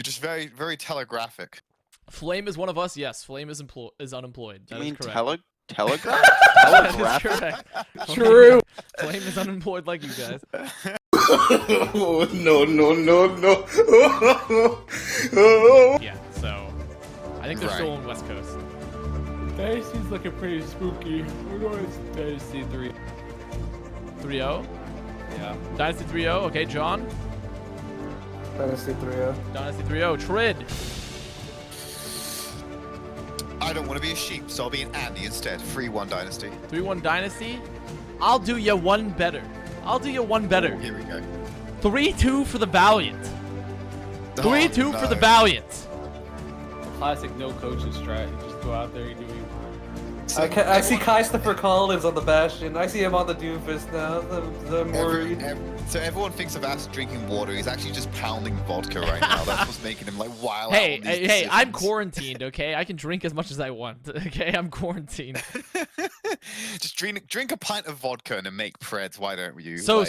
You're just very, very telegraphic. Flame is one of us. Yes, Flame is unemployed. You That mean is correct. telegraph? That is Telegraphic? correct. True. Flame is unemployed like you guys. Oh, no, no, no, no. Yeah, so I think they're still on West Coast. Dynasty's looking pretty spooky. We're going to Dynasty 3. 3-0? Yeah. Dynasty 3-0. Okay, John. Dynasty 3-0. Dynasty 3-0. Trid. I don't want to be a sheep, so I'll be an Andy instead. 3-1 Dynasty. 3-1 Dynasty. I'll do you one better. Here we go. 3-2 for the Valiant. 3-2 for the Valiant. Classic no coaches strat. You just go out there, you do what you want. I see Christopher Collins on the Bastion. I see him on the Doofus now. I'm worried. So everyone thinks of Avast drinking water. He's actually just pounding vodka right now. That's what's making him like wild. Hey, I'm quarantined, okay? I can drink as much as I want, okay? I'm quarantined. Just drink a pint of vodka and then make Preds. Why don't you? So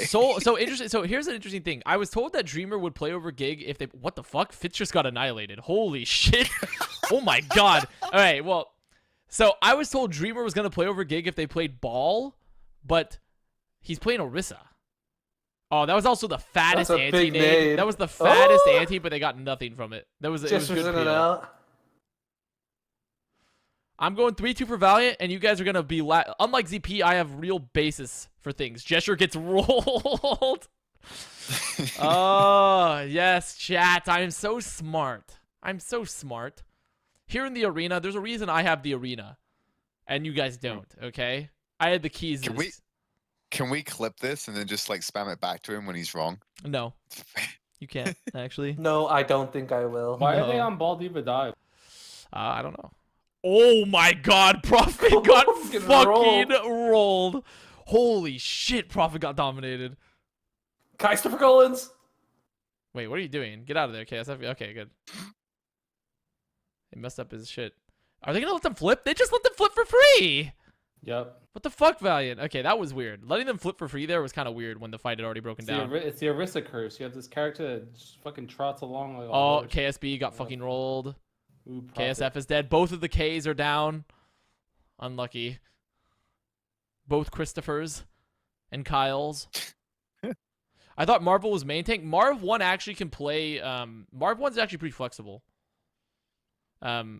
interesting. So here's an interesting thing. I was told that Dreamer would play over Gig if they. What the fuck? Fitz just got annihilated. Holy shit! Oh my god. All right. Well, so I was told Dreamer was gonna play over Gig if they played Ball, but he's playing Orisa. Oh, that was also the fattest anti name. That was the fattest anti, but they got nothing from it. That was it was good. It out. I'm going 3-2 for Valiant, and you guys are gonna be unlike ZP. I have real basis for things. Gesture gets rolled. Oh yes, chat. I am so smart. I'm so smart. Here in the arena, there's a reason I have the arena, and you guys don't. Okay, I had the keys. Can we clip this and then just like spam it back to him when he's wrong? No, you can't actually. No, I don't think I will. Why are they on Ball Diva Dive? I don't know. Oh my god, Prophet got fucking rolled. Holy shit, Prophet got dominated. Christopher Collins. Wait, what are you doing? Get out of there, KSF. Okay, good. They messed up his shit. Are they gonna let them flip? They just let them flip for free. Yep. What the fuck, Valiant? Okay, that was weird. Letting them flip for free there was kind of weird when the fight had already broken down. It's the Orisa curse. You have this character that just fucking trots along like Oh, KSB got fucking rolled. Ooh, KSF is dead. Both of the Ks are down. Unlucky. Both Christophers and Kyles. I thought Marvel was main tank. Marv 1 actually can play. Marv 1's actually pretty flexible.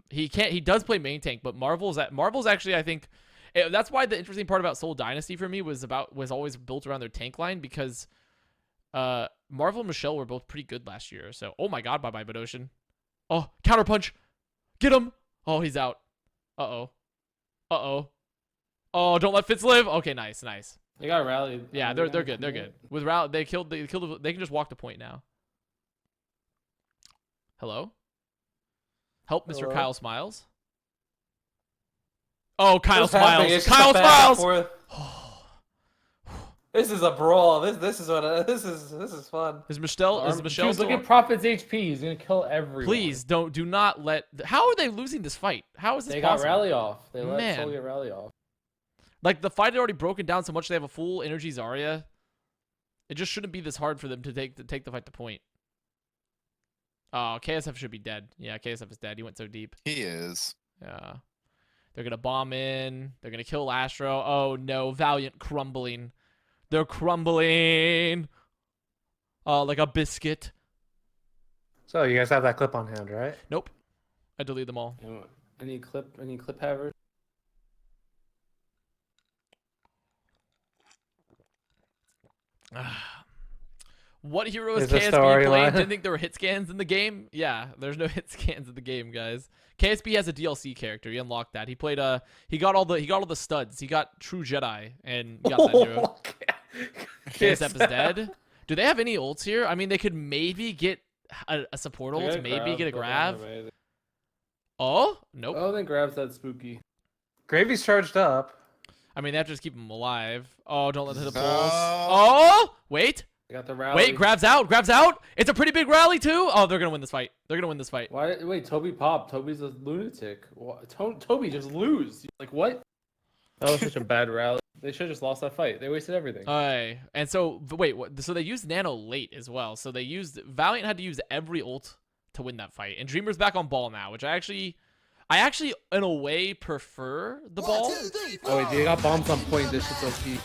He does play main tank, but Marvel's actually, I think, that's why the interesting part about Soul Dynasty for me was always built around their tank line, because Marvel and Michelle were both pretty good last year. So, oh my god, bye-bye, Badoshin. Oh, counter punch. Get him. Oh, he's out. Uh-oh. Uh-oh. Oh, don't let Fitz live. Okay, nice. They got rallied. Yeah, they're good. They're good. With rally, they killed. They can just walk the point now. Hello. Help, Mr. Hello? Kyle Smiles. Oh, Kyle What's happening? Smiles. It's just Kyle a back and Smiles. forth. This is a brawl. This is fun. Is Michelle Dude, still look at Prophet's HP. He's gonna kill everyone. Please do not let. How are they losing this fight? How is this They possible? got rally off. They let Man. Soul get rally off. Like, the fight had already broken down so much they have a full energy Zarya. It just shouldn't be this hard for them to take the fight to point. Oh, KSF should be dead. Yeah, KSF is dead. He went so deep. He is. Yeah. They're gonna bomb in. They're gonna kill Astro. Oh no, Valiant crumbling. They're crumbling. Oh, like a biscuit. So you guys have that clip on hand, right? Nope. I deleted them all. Any clip havers? What hero is Is the KSB storyline? playing? Didn't think there were hit scans in the game? Yeah, there's no hit scans in the game, guys. KSB has a DLC character. He unlocked that. He played he got all the studs. He got True Jedi and got that hero. KSF is dead. Do they have any ults here? I mean, they could maybe get a support ult, maybe get a grab. Oh, nope. Oh, then grabs that spooky. Gravy's charged up. I mean, they have to just keep him alive. Oh, don't let him hit the No. pulse. Oh, wait. They got the rally. Wait, grabs out. It's a pretty big rally, too. Oh, they're going to win this fight. Why? Wait, Toby popped. Toby's a lunatic. Toby just lose. Like, what? That was such a bad rally. They should have just lost that fight. They wasted everything. And so, wait, so they used Nano late as well. So Valiant had to use every ult to win that fight. And Dreamer's back on ball now, which I actually in a way prefer the ball. Oh wait, they got bombs on point. This shit's OP.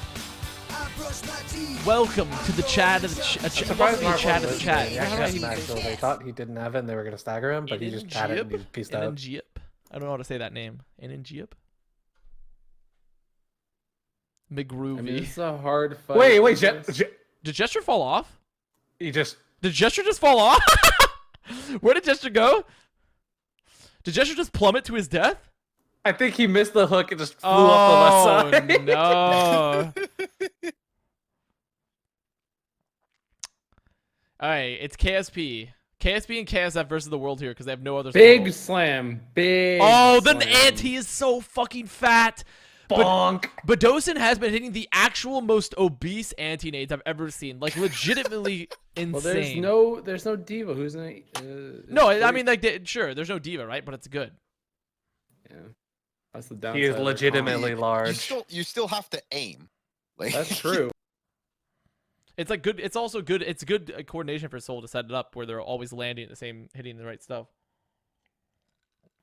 Welcome to the chat of the Surprised Mark chat of wasn't the chat. listening. He actually has Smash, so they thought he didn't have it and they were gonna stagger him, but he just had it and he pieced out. I don't know how to say that name. Inenjiep? McGroovy. I mean, it's a hard fight. Wait, Did Gesture fall off? he just Did Gesture just fall off? Where did Gesture go? Did Gesture just plummet to his death? I think he missed the hook and just flew off the left side. No. Alright, it's KSP. KSP and KSF versus the world here because they have no other Big solo. slam. Big Oh, the slam. ante is so fucking fat. Bonk. But Dosen has been hitting the actual most obese anti-nades I've ever seen. Like, legitimately insane. Well, there's no diva. Who's in No, I mean, like, sure, there's no diva, right? But it's good. Yeah. That's the downside. He is of it. legitimately large. You still have to aim. Like, That's true. It's like good. It's also good. It's good coordination for Soul to set it up where they're always landing at the same, hitting the right stuff.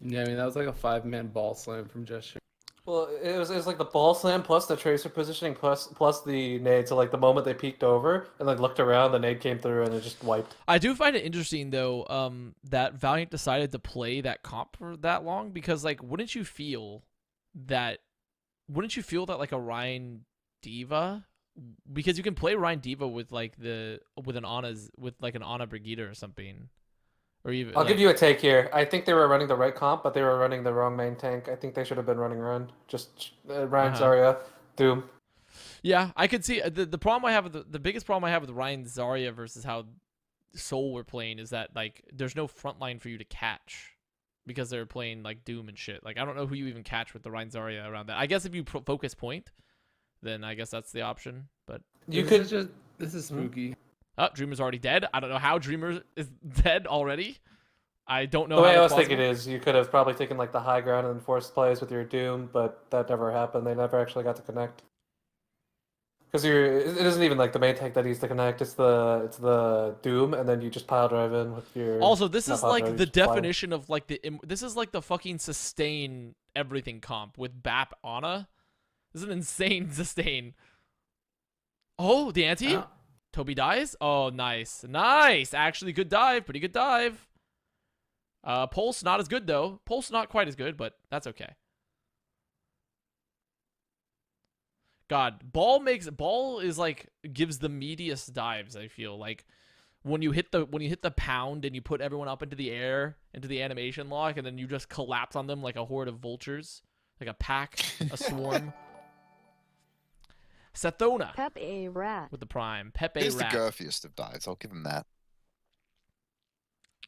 Yeah, I mean, that was like a 5-man ball slam from Gesture. Well, it was like the ball slam plus the tracer positioning plus the nade. So like the moment they peeked over and like looked around, the nade came through and it just wiped. I do find it interesting though, that Valiant decided to play that comp for that long because like, wouldn't you feel that like a Ryan Diva, because you can play Ryan Diva with like an Ana Brigida or something. Or even, I'll give you a take here. I think they were running the right comp, but they were running the wrong main tank. I think they should have been running Run. Just Ryan Zarya, Doom. Yeah, I could see the problem I have with the biggest problem I have with Ryan Zarya versus how Soul were playing is that like there's no front line for you to catch because they're playing like Doom and shit. Like I don't know who you even catch with the Ryan Zarya around that. I guess if you focus point, then I guess that's the option. But This is spooky. oh, Dreamer's already dead. I don't know how Dreamer is dead already. I don't know. The way how I that's was thinking possible. is you could have probably taken like the high ground and forced plays with your Doom, but that never happened. They never actually got to connect. Because it isn't even like the main tank that needs to connect. It's the Doom, and then you just pile drive in with your. Also, this not is pile like drive, the you just fly. definition of like this is like the fucking sustain everything comp with BAP Ana. This is an insane sustain. Oh, the ante? Toby dies? Oh, nice. Nice. Actually, good dive. Pretty good dive. Pulse, not as good, though. Pulse, not quite as good, but that's okay. God, Ball is like, gives the meatiest dives, I feel. Like, when you hit the pound and you put everyone up into the air, into the animation lock, and then you just collapse on them like a horde of vultures. Like a pack, a swarm. Sethona Pepe Rat. with the prime. Pepe he's the Rat. girthiest of dives. I'll give him that.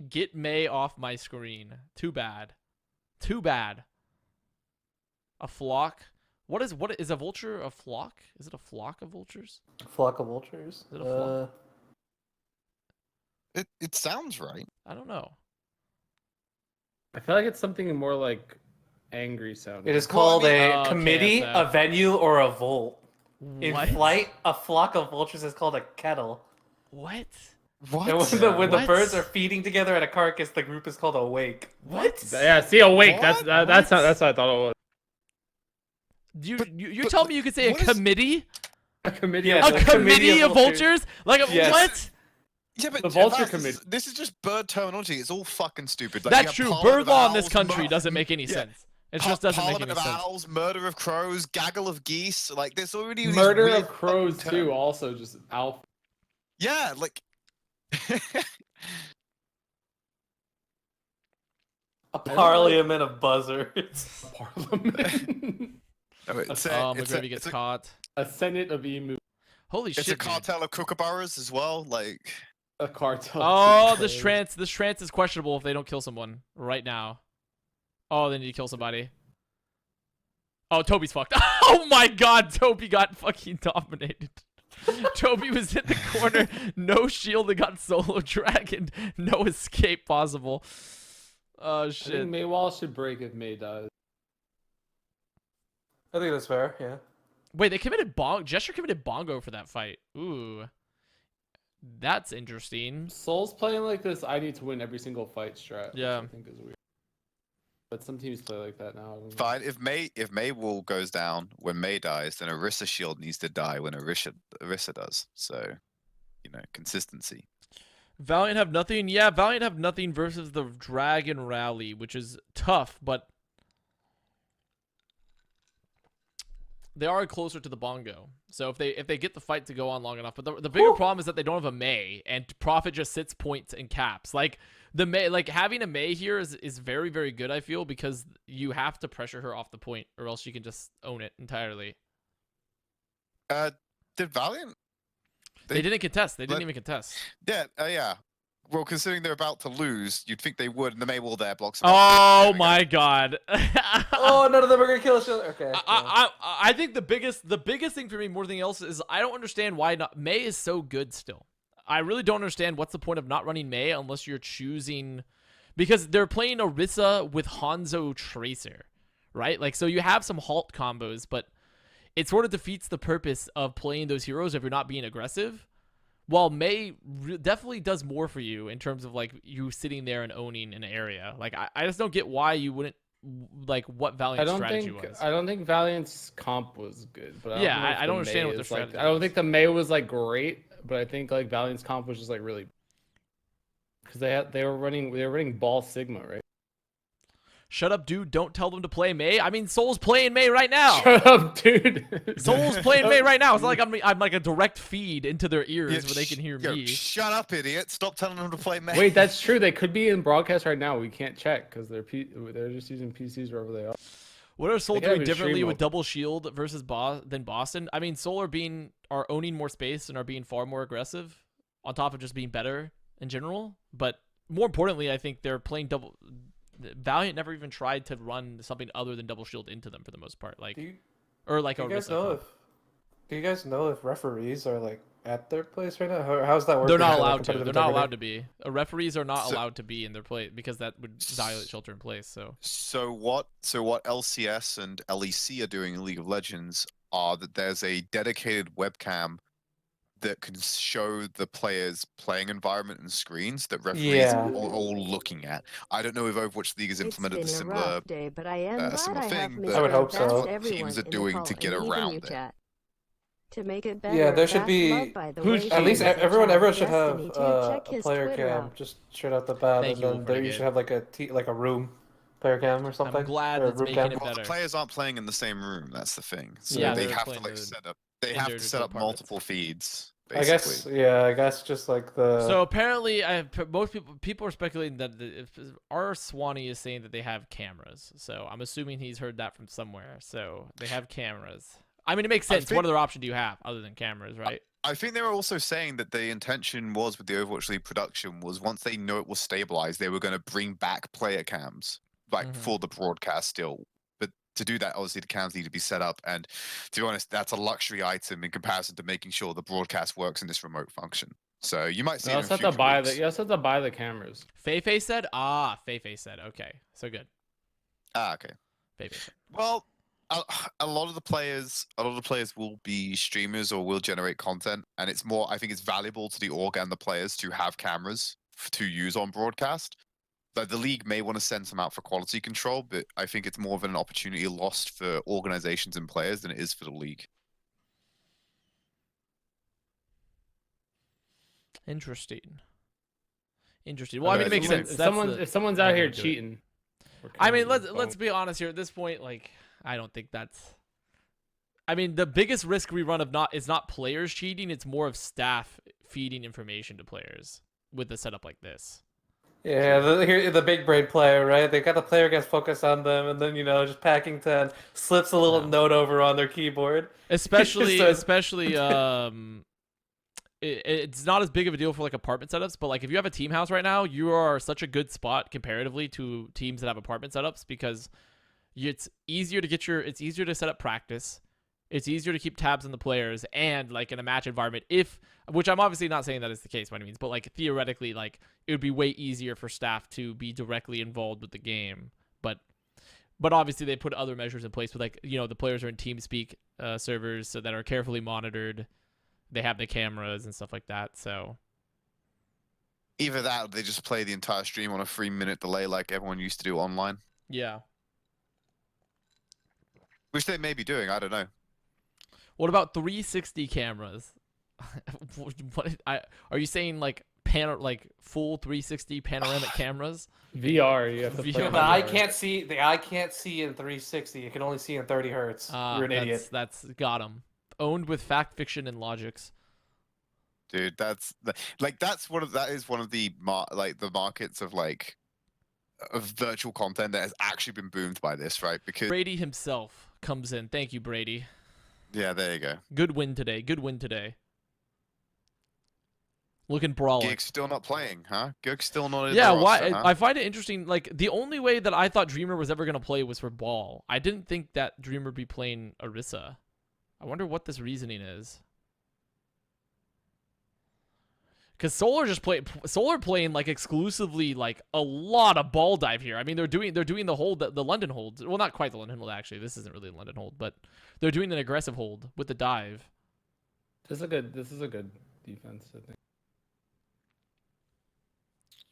Get May off my screen. Too bad. Too bad. A flock. What is a vulture a flock? Is it a flock of vultures? Flock of vultures. Is it a flock? It sounds right. I don't know. I feel like it's something more like angry sounding. It is Well, I called mean- a committee, KSF. a venue, or a volt. In What? flight, a flock of vultures is called a kettle. What? What? And when the What? birds are feeding together at a carcass, the group is called a wake. What? Yeah, see, awake. What? That's what I thought it was. You're but telling me you could say a what is- committee? A committee. Yeah, of A the committee of vultures? Like Yes. what? Yeah, but The vulture Avast, committee. This is just bird terminology. It's all fucking stupid. Like, That's you true. have Bird Parliament law in of this Owls, country doesn't make any yeah. sense. It just doesn't make Parliament any of sense. Owls, murder of crows, gaggle of geese. Like there's already these Murder weird of crows fucking too. terms. Also, just alpha. Yeah, like. A parliament of buzzards. Parliament. It's Oh, it's McGravy gets caught. A senate of emu. Holy It's shit. a dude. cartel of kookaburras as well. Like. A cartel. Oh, of this crows. trance is questionable if they don't kill someone right now. Oh, they need to kill somebody. Oh, Toby's fucked. Oh my god, Toby got fucking dominated. Toby was in the corner, no shield and got solo dragon, no escape possible. Oh I shit. think Maywall should break if May dies. I think that's fair, yeah. Wait, they committed Gesture committed bongo for that fight. Ooh. That's interesting. Soul's playing like this. I need to win every single fight strat. Yeah. Which I think is weird. But some teams play like that now. I don't know. Fine. If May wall goes down when May dies, then Orisa shield needs to die when Orisa does. So, consistency. Valiant have nothing. Yeah, Valiant have nothing versus the Dragon Rally, which is tough, but they are closer to the Bongo. So if they get the fight to go on long enough, but the bigger problem is that they don't have a Mei, and Prophet just sits points and caps. Like the Mei, like having a Mei here is very, very good, I feel, because you have to pressure her off the point, or else she can just own it entirely. Did Valiant? They didn't contest. They didn't even contest. Yeah, yeah. Well, considering they're about to lose, you'd think they would, and the May wall there blocks. Oh my god. Oh, none of them are gonna kill each other. Okay. I think the biggest thing for me more than anything else is I don't understand why not Mei is so good still. I really don't understand what's the point of not running Mei unless you're choosing, because they're playing Orisa with Hanzo Tracer, right? Like, so you have some halt combos, but it sort of defeats the purpose of playing those heroes if you're not being aggressive. While Mei definitely does more for you in terms of like you sitting there and owning an area. Like I just don't get why you wouldn't, like, what Valiant's strategy was. I don't think Valiant's comp was good, but I don't understand what their strategy like. I don't think the Mei was like great, but I think like Valiant's comp was just like really, because they were running Ball Sigma, right? Shut up, dude. Don't tell them to play Mei. I mean, Soul's playing Mei right now. Shut up, dude. Soul's playing Mei right now. It's not like I'm like a direct feed into their ears where they can hear me. Shut up, idiot. Stop telling them to play May. Wait, that's true. They could be in broadcast right now. We can't check because they're just using PCs wherever they are. What are Soul They gotta doing be differently stream with mode. double shield versus than Boston? I mean, Soul are owning more space and are being far more aggressive on top of just being better in general. But more importantly, I think they're playing double. Valiant never even tried to run something other than double shield into them for the most part. Like, Do you Orisa. guys know if referees are like at their place right now? How's that working? They're not for, like, allowed to. competitive They're not integrity? allowed to be. Referees are not So- allowed to be in their place because that would violate shelter in place. So what LCS and LEC are doing in League of Legends are that there's a dedicated webcam that can show the players' playing environment and screens that referees Yeah. are all looking at. I don't know if Overwatch League has implemented a It's been similar. a rough day, but I am glad similar I have thing, Mr. but I would hope so. Best What everyone teams are in the doing call to get and even around you it. chat. To make it better, Yeah, there should Best be. loved by the Who's- way at she least is in Everyone chat. should have Destiny 2, a check his player Twitter cam out. just straight out the bat, Thank and you, then there you Renegade. should have like a room player cam or something. I'm glad or a it's room making cam. it Well, the better. players aren't playing in the same room. That's the thing. So Yeah, they they're have to playing like the set up. They have to individual set up apartments. multiple feeds. I Basically. guess, I guess just like the. So apparently, most people are speculating that our Swanee is saying that they have cameras. So I'm assuming he's heard that from somewhere. So they have cameras. I mean, it makes I sense. think- What other option do you have other than cameras, right? I think they were also saying that the intention was with the Overwatch League production was once they know it was stabilized, they were going to bring back player cams, like Mhm. for the broadcast still. But to do that, obviously the cams need to be set up, and to be honest, that's a luxury item in comparison to making sure the broadcast works in this remote function. So you might see You it in also have to future buy weeks. you also have to buy the cameras. Feifei said. Feifei said. Okay, so good. Okay. Feifei said. Well, a lot of the players will be streamers or will generate content, and it's more. I think it's valuable to the org and the players to have cameras to use on broadcast. Like the league may want to send some out for quality control, but I think it's more of an opportunity lost for organizations and players than it is for the league. Interesting. Well, I mean, it makes Okay, sense. If someone's out way here to do it. cheating. I mean, let's be honest here. At this point, like, I don't think that's. I mean, the biggest risk we run is not players cheating. It's more of staff feeding information to players with a setup like this. Yeah, the big brain player, right? They got the player gets focused on them, and then just packing 10 slips a little No. note over on their keyboard. Especially, So- it's not as big of a deal for like apartment setups, but like if you have a team house right now, you are such a good spot comparatively to teams that have apartment setups because it's easier to set up practice. It's easier to keep tabs on the players and like in a match environment which I'm obviously not saying that is the case by any means, but like theoretically, like it would be way easier for staff to be directly involved with the game. But obviously they put other measures in place with like, the players are in TeamSpeak servers so that are carefully monitored. They have the cameras and stuff like that. So Either that, or they just play the entire stream on a 3-minute delay like everyone used to do online, Yeah. which they may be doing. I don't know. What about 360 cameras? Are you saying like full 360 panoramic cameras? VR, you have to VR. play on The eye VR. can't see. The eye can't see in 360. It can only see in 30 hertz. You're an idiot. That's got 'em. Owned with fact, fiction, and logics. Dude, that's one of the the markets of of virtual content that has actually been boomed by this, right? Because Brady himself comes in. Thank you, Brady. yeah, there you go. Good win today. Good win today. Looking brawling. Gig's still not playing, huh? Gig's still not in Yeah, the roster, why? huh? I find it interesting. Like the only way that I thought Dreamer was ever gonna play was for Ball. I didn't think that Dreamer would be playing Orisa. I wonder what this reasoning is. Cause Solar playing like exclusively like a lot of ball dive here. I mean they're doing the hold, the London hold. Well, not quite the London hold actually. This isn't really a London hold, but they're doing an aggressive hold with the dive. This is a good defense, I think.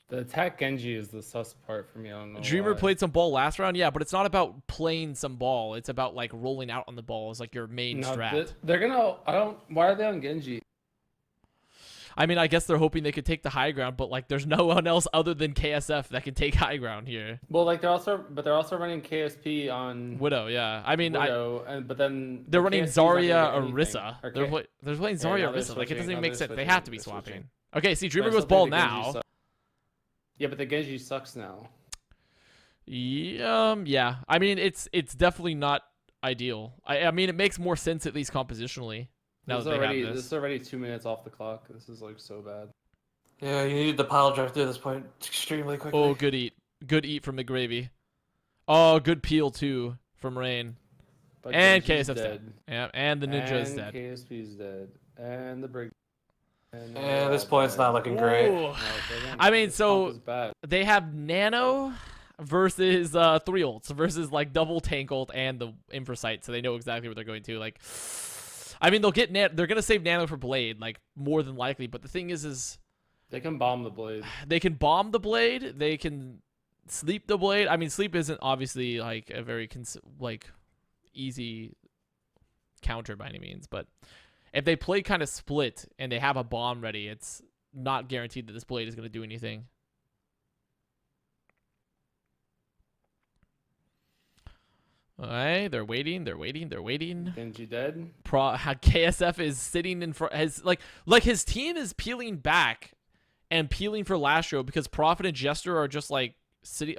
The attack Genji is the sus part for me. I don't know. Dreamer why. played some ball last round, yeah, but it's not about playing some ball. It's about like rolling out on the ball as like your main No, strat. they're gonna. I don't. Why are they on Genji? I mean, I guess they're hoping they could take the high ground, but like there's no one else other than KSF that can take high ground here. Well, like they're also running KSP on Widow, yeah. I mean, Widow, but then they're running KSP 's not gonna Zarya get anything. Orisa. Okay. They're playing Yeah, Zarya now they're Orisa. Like it doesn't switching, even now make they're sense. They switching, have to be they're swapping. switching. Okay, see, But I Dreamer still goes think ball the Genji now. sucks. Yeah, but the Genji sucks now. Yeah. I mean, it's definitely not ideal. I mean, it makes more sense at least compositionally now that they have This this. is already 2 minutes off the clock. This is like so bad. Yeah, you need the pile drive through this point extremely quickly. Oh, good eat from McGravy. Oh, good peel too from Rain. But And Genji's KSF's dead. Yeah, and the Ninja is dead. KSP's dead. And the Brig. Yeah, this point's not looking great. Ooh. I mean, so they have Nano versus 3 ults versus like double tank ult and the Infrasight, so they know exactly what they're going to. Like, I mean, they're gonna save Nano for Blade, like more than likely. But the thing is they can bomb the Blade. they can bomb the Blade. They can sleep the Blade. I mean, sleep isn't obviously like a very easy counter by any means, but if they play kind of split and they have a bomb ready, it's not guaranteed that this Blade is going to do anything. Alright, they're waiting. Genji dead. KSF is sitting in front. Like his team is peeling back and peeling for Lastro because Prophet and Jester are just like sitting.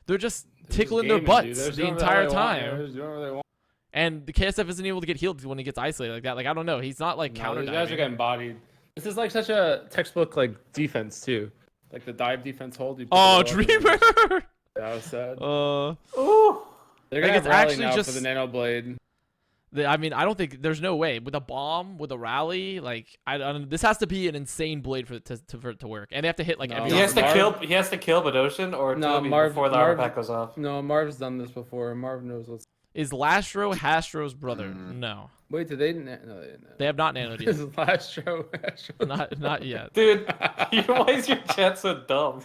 They're just tickling their gaming, dude. butts They're the doing entire whatever they want. time. They're just doing whatever they want. And the KSF isn't able to get healed when he gets isolated like that. Like I don't know. He's not like No, counter these guys are diving. getting bodied. This is like such a textbook like defense too. Like the dive defense hold. You put Oh, the ball up and Dreamer! that was sad. Ooh. They're like, gonna it's rally actually now just- for the Nano Blade. I mean, I don't think there's no way with a bomb, with a rally. Like, this has to be an insane Blade for it to work, and they have to hit like No. every. He has to Marv- kill. He has to kill Badoshin or No, Toby Marv- before the Marv- armor pack goes off. No, Marv's done this before. Marv knows what's. Is Lastro Hastro's brother? No, Wait, did they? No, they didn't. they have not nanoed This yet. is Lastro. Not yet. Dude, why is your chat so dumb?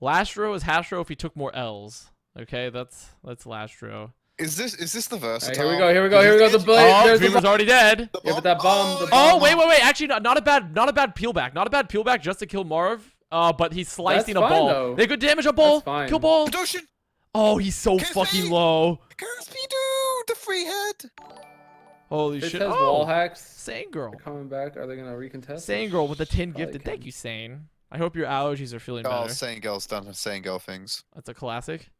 Lastro is Hastro if he took more L's. Okay, that's Lastro. Is this the Alright, versatile? here we go. The Blade. Oh, There's the Dreamer's already dead. The Yeah, but that bomb. The Oh, bomb. wait. Actually, not a bad peel back. Not a bad peel back just to kill Marv. But he's slicing That's a fine, ball. though. They good damage a ball. That's fine. Kill ball. Badoshin! Oh, he's so KSP! fucking low. KSP, dude! The free head! Holy This shit. has Oh, wall hacks. Sane girl. They're coming back. Are they gonna recontest? Sane girl with the 10 Probably gifted. can. Thank you, Sane. I hope your allergies are feeling Oh, better. saying girls done saying girl things. That's a classic.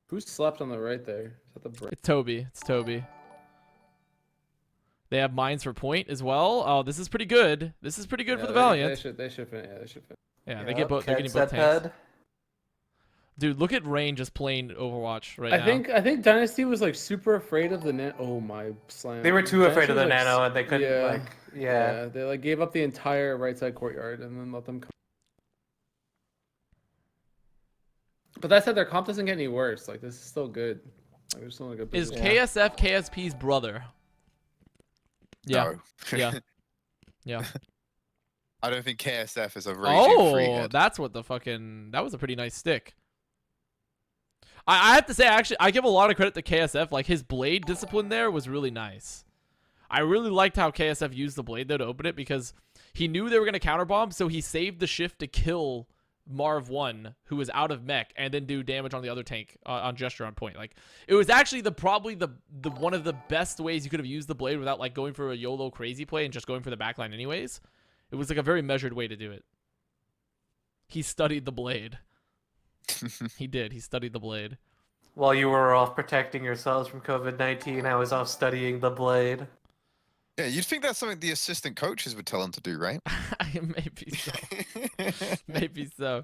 Who slept on the right there? Is that the Brig? It's Toby. They have mines for point as well. Oh, this is pretty good. This is pretty good for the Valiant. They should fin. Yeah, they should fin. Yeah, they get both. They're getting both tanks. Dude, look at Rain just playing Overwatch right now. I think Dynasty was like super afraid of the net. Oh my slam. They were too afraid of the Dynasty was, nano and they couldn't yeah, like. Yeah. They like gave up the entire right side courtyard and then let them come. But that said, their comp doesn't get any worse. Like this is still good. Like, they're still in a good Is position. KSF KSP's brother? Yeah. No. Yeah. Yeah. I don't think KSF is a raging free Oh, head. that's what the fucking. That was a pretty nice stick. I have to say, actually, I give a lot of credit to KSF. Like, his blade discipline there was really nice. I really liked how KSF used the blade, though, to open it because he knew they were going to counterbomb, so he saved the shift to kill Marv 1, who was out of mech, and then do damage on the other tank on gesture on point. Like, it was actually probably the one of the best ways you could have used the blade without, like, going for a YOLO crazy play and just going for the backline anyways. It was, like, a very measured way to do it. He studied the blade. He did. He studied the blade. While you were off protecting yourselves from COVID-19, I was off studying the blade. Yeah, you'd think that's something the assistant coaches would tell him to do, right? Maybe so. Maybe so.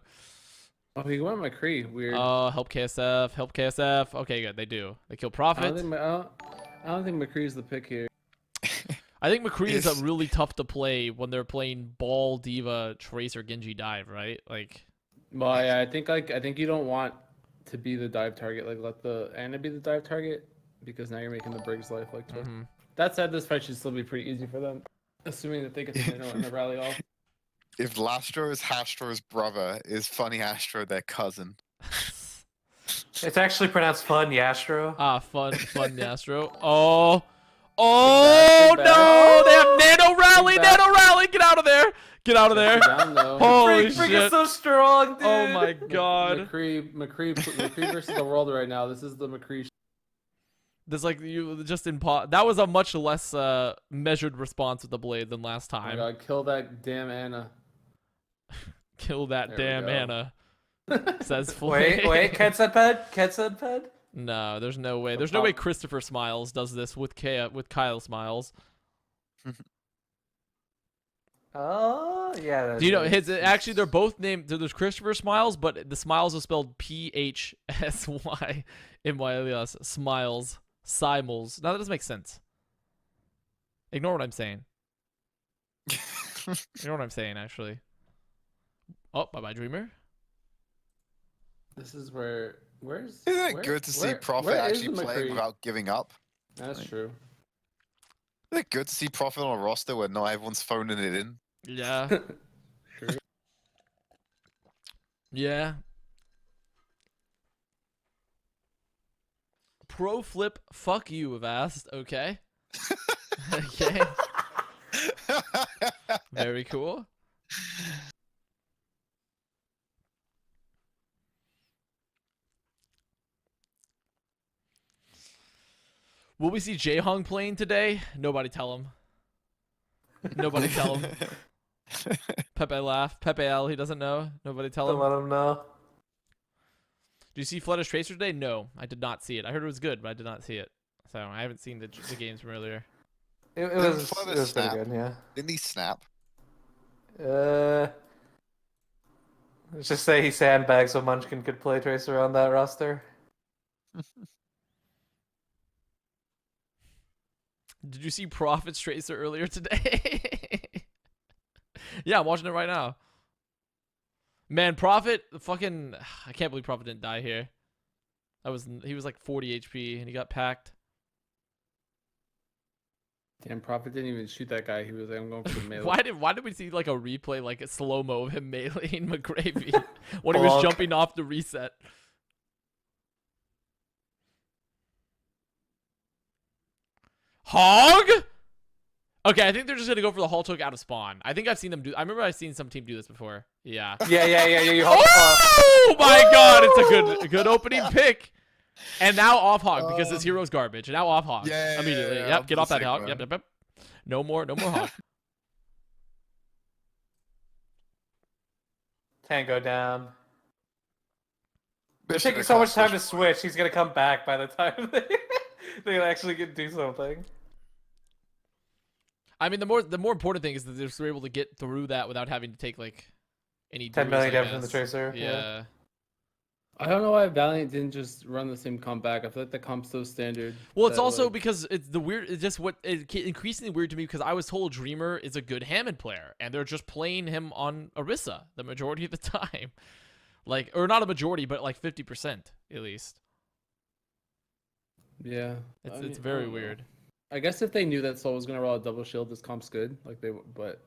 Oh, he went McCree. Weird. Oh, help KSF. Help KSF. Okay, good. They do. They kill I Prophet. don't think McCree's the pick here. I think McCree is Yes. really tough to play when they're playing Ball, Diva, Tracer, Genji, Dive, right? Like, Well, yeah, I think you don't want to be the dive target. Like, let the Ana be the dive target because now you're making the Briggs life like. mhm. That said, this fight should still be pretty easy for them, assuming that they get the minnow and the rally off. If Lastro is Hastro's brother, is Funny Astro their cousin? It's actually pronounced fun, Yastro. Fun Astro. Oh Get back. no! They have Nano Rally! Get back. Nano Rally! Get out of there! Get out of there! Down though. Holy Freak shit! is so strong, dude. Oh my god! McCree versus the world right now. This is the McCree. There's like you just that was a much less measured response with the blade than last Oh my time. god, kill that damn Ana. Kill that There we damn go. Anna. Says Flay. Wait, Ketsunped? No, there's no way. There's no way Christopher Smiles does this with Kyle Smiles. Oh, yeah. Do you know his? Actually, they're both named. There's Christopher Smiles, but the Smiles is spelled PHSYMYLES. Smiles. Simals. Now that doesn't make sense. Ignore what I'm saying. Ignore what I'm saying. Actually. Oh, bye, Dreamer. This is where's. Isn't it good to see Prophet where is actually the playing McCree? without giving up? That's Like- true. Isn't it good to see Prophet on a roster where not everyone's phoning it in? Yeah. True. Yeah. Pro flip, fuck you, Avast. Okay. Okay. Very cool. Will we see Jaehong playing today? Nobody tell him. Nobody tell him. Pepe laugh. Pepe L, he doesn't know. Nobody tell Don't him. let him know. Do you see Flutter's Tracer today? No, I did not see it. I heard it was good, but I did not see it. So I haven't seen the games from earlier. It Didn't was Flutter pretty snap? good, yeah. Didn't he snap? Let's just say he sandbagged so Munchkin could play Tracer on that roster. Did you see Prophet's Tracer earlier today? Yeah, I'm watching it right now. Man, Prophet, fucking, I can't believe Prophet didn't die here. He was like 40 HP and he got packed. Damn, Prophet didn't even shoot that guy. He was like, I'm going for the melee. Why did we see like a replay, like a slow mo of him meleeing McGravy when he was Fuck. jumping off the reset? Hog? Okay, I think they're just gonna go for the Hall Choke out of spawn. I think I've seen them do. I remember I've seen some team do this before. Yeah. Yeah. You Oh my god, it's a good opening pick. And now off Hog because this hero's garbage. And now off Hog Yeah, immediately. yeah, Yep, get off that Sigma. Hog. Yep. No more Hog. Tango down. They're Mission taking so much time to accomplished. switch. He's gonna come back by the time they actually get do something. I mean, the more important thing is that they're able to get through that without having to take like any 10 duels, million I damage from the guess. Tracer. Yeah. I don't know why Valiant didn't just run the same comp back. I feel like the comp's so standard. Well, it's that, also like- because it's the weird. It's just what it's increasingly weird to me because I was told Dreamer is a good Hammond player, and they're just playing him on Orisa the majority of the time, like, or not a majority, but like 50% at least. Yeah. It's I mean, it's I very don't know. weird. I guess if they knew that Soul was gonna roll a double shield, this comp's good. Like but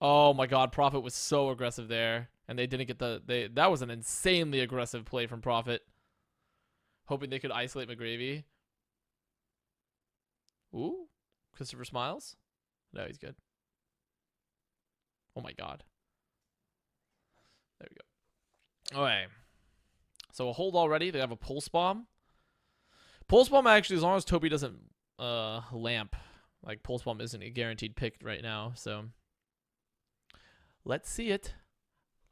Oh my god, Prophet was so aggressive there. And they didn't get that was an insanely aggressive play from Prophet. Hoping they could isolate McGravy. Ooh. Christopher smiles. No, he's good. Oh my god. There we go. Okay. So a hold already. They have a pulse bomb. Pulse bomb actually, as long as Toby doesn't lamp. Like pulse bomb isn't a guaranteed pick right now, so let's see it.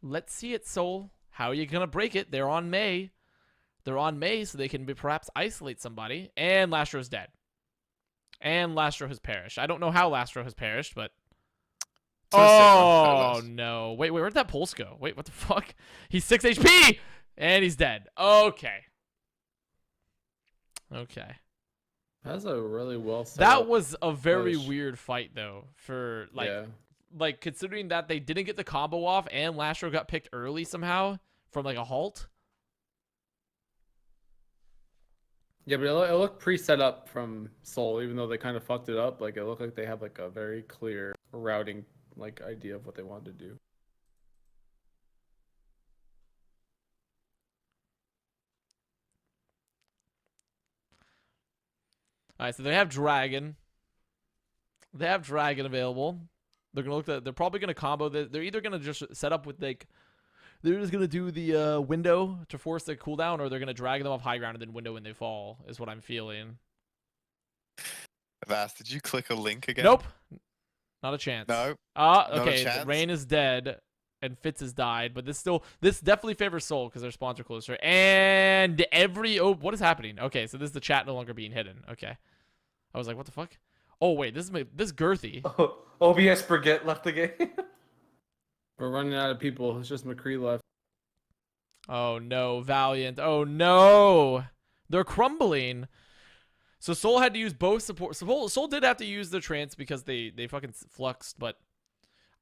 Let's see it, Soul. How are you gonna break it? They're on May. They're on May, so they can perhaps isolate somebody. And Lastro's dead. And Lastro has perished. I don't know how Lastro has perished, but oh no! Wait, where'd that pulse go? Wait, what the fuck? He's 6 HP and he's dead. Okay. Okay. that's a really well set That up was a very push. weird fight though. For like, Yeah. like considering that they didn't get the combo off and Lastro got picked early somehow from like a halt. Yeah, but it looked pre-set up from Soul, even though they kind of fucked it up. Like it looked like they had like a very clear routing like idea of what they wanted to do. All right, so they have Dragon. They have Dragon available. They're gonna look at. They're probably gonna combo. They're either gonna just set up with like. They're just gonna do the window to force the cooldown, or they're gonna drag them off high ground and then window when they fall. Is what I'm feeling. Avast, did you click a link again? Nope, not a chance. No. Ah, Not a okay. chance? Rain is dead, and Fitz has died, but this definitely favors Soul because their spawns are closer. And what is happening? Okay, so this is the chat no longer being hidden. Okay, I was like, what the fuck? Oh wait, this is Girthy. OBS Brigitte left the game. We're running out of people. It's just McCree left. Oh no, Valiant. Oh no, they're crumbling. So Soul had to use both support. Soul did have to use the trance because they fucking fluxed, but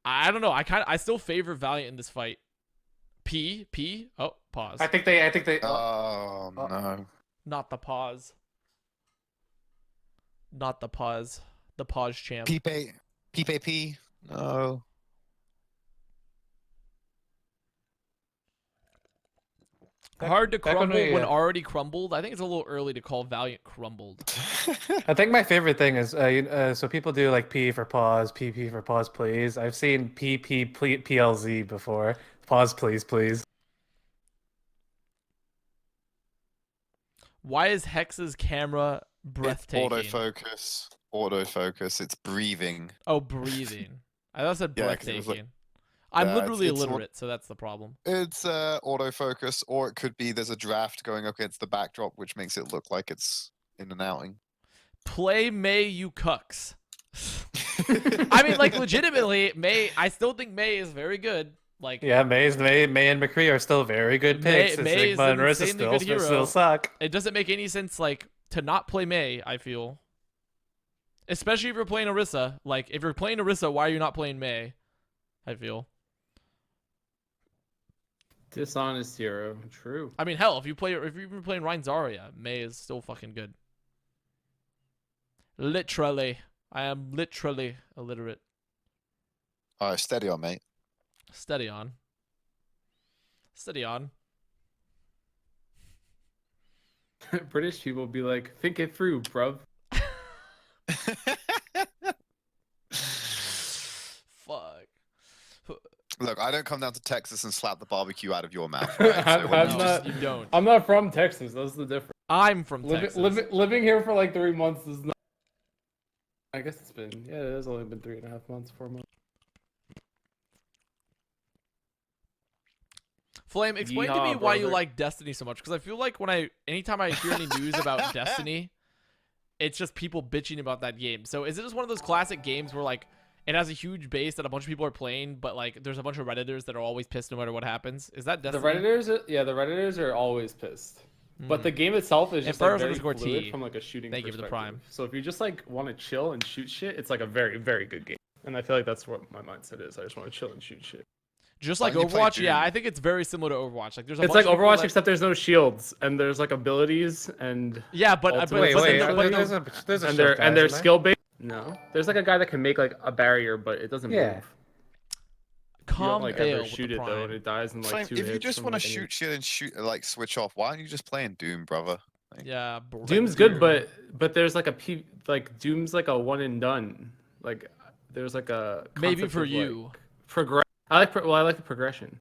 I don't know. I still favor Valiant in this fight. P. Oh, pause. I think they. Oh no. Not the pause. Not the pause. The pause champ. P. No. Hard to back crumble when we, when already crumbled. I think it's a little early to call Valiant crumbled. I think my favorite thing is so people do like P for pause, PP for pause, please. I've seen PLZ before. Pause, please, please. Why is Hex's camera breathtaking? Autofocus. It's breathing. Oh, breathing. I thought it said Yeah, 'cause it breathtaking. was like- I'm Yeah, literally it's illiterate, so that's the problem. It's autofocus, or it could be there's a draft going up against the backdrop, which makes it look like it's in an outing. Play May, you cucks. I mean, like, legitimately, May. I still think May is very good. Like, Yeah, May and McCree are still very good picks. and May is Sigma an and Marissa insanely good hero. still suck. it doesn't make any sense, like, to not play May. I feel, especially if you're playing Orisa. Like, if you're playing Orisa, why are you not playing May? I feel. Dishonest hero. True. I mean, hell, if you've been playing Rein Zarya, May is still fucking good. Literally. I am literally illiterate. All right, steady on, mate. Steady on. Steady on. British people be like, think it through, bruv. Fuck. Look, I don't come down to Texas and slap the barbecue out of your mouth. Right? So when I'm you not- You don't. I'm not from Texas. That's the difference. I'm from Texas. Living here for like 3 months is not. I guess it's been. Yeah, it has only been 3.5 months, 4 months. Flame, explain to me Yeehaw, why you brother. like Destiny so much. Because I feel like anytime I hear any news about Destiny, it's just people bitching about that game. So is it just one of those classic games where like it has a huge base that a bunch of people are playing, but like there's a bunch of Redditors that are always pissed no matter what happens? Is that Destiny? The Redditors are always pissed. But the game itself is And just like Burrows very underscore fluid T. from like a shooting Thank you for the perspective. prime. So if you just like want to chill and shoot shit, it's like a very, very good game. And I feel like that's what my mindset is. I just want to chill and shoot shit. Just like Why don't you play Overwatch, yeah, Doom? I think it's very similar to Overwatch. Like there's a It's bunch like of people Overwatch, that- except there's no shields and there's like abilities and yeah, but Ultimate- but Wait, then wait. the- There's a and shield they're guy, and they're isn't there? skill based. No, there's like a guy that can make like a barrier, but it doesn't Yeah. move. You calm don't like fail ever with shoot the it though, and prime. it dies in like Flame, 2 if you hits just from, want to like, any- shoot shit and shoot like switch off, why aren't you just playing Doom, brother? Yeah, Doom's good, but there's like like Doom's like a one and done. Like there's like a maybe concept for of, you. Like, I like the progression.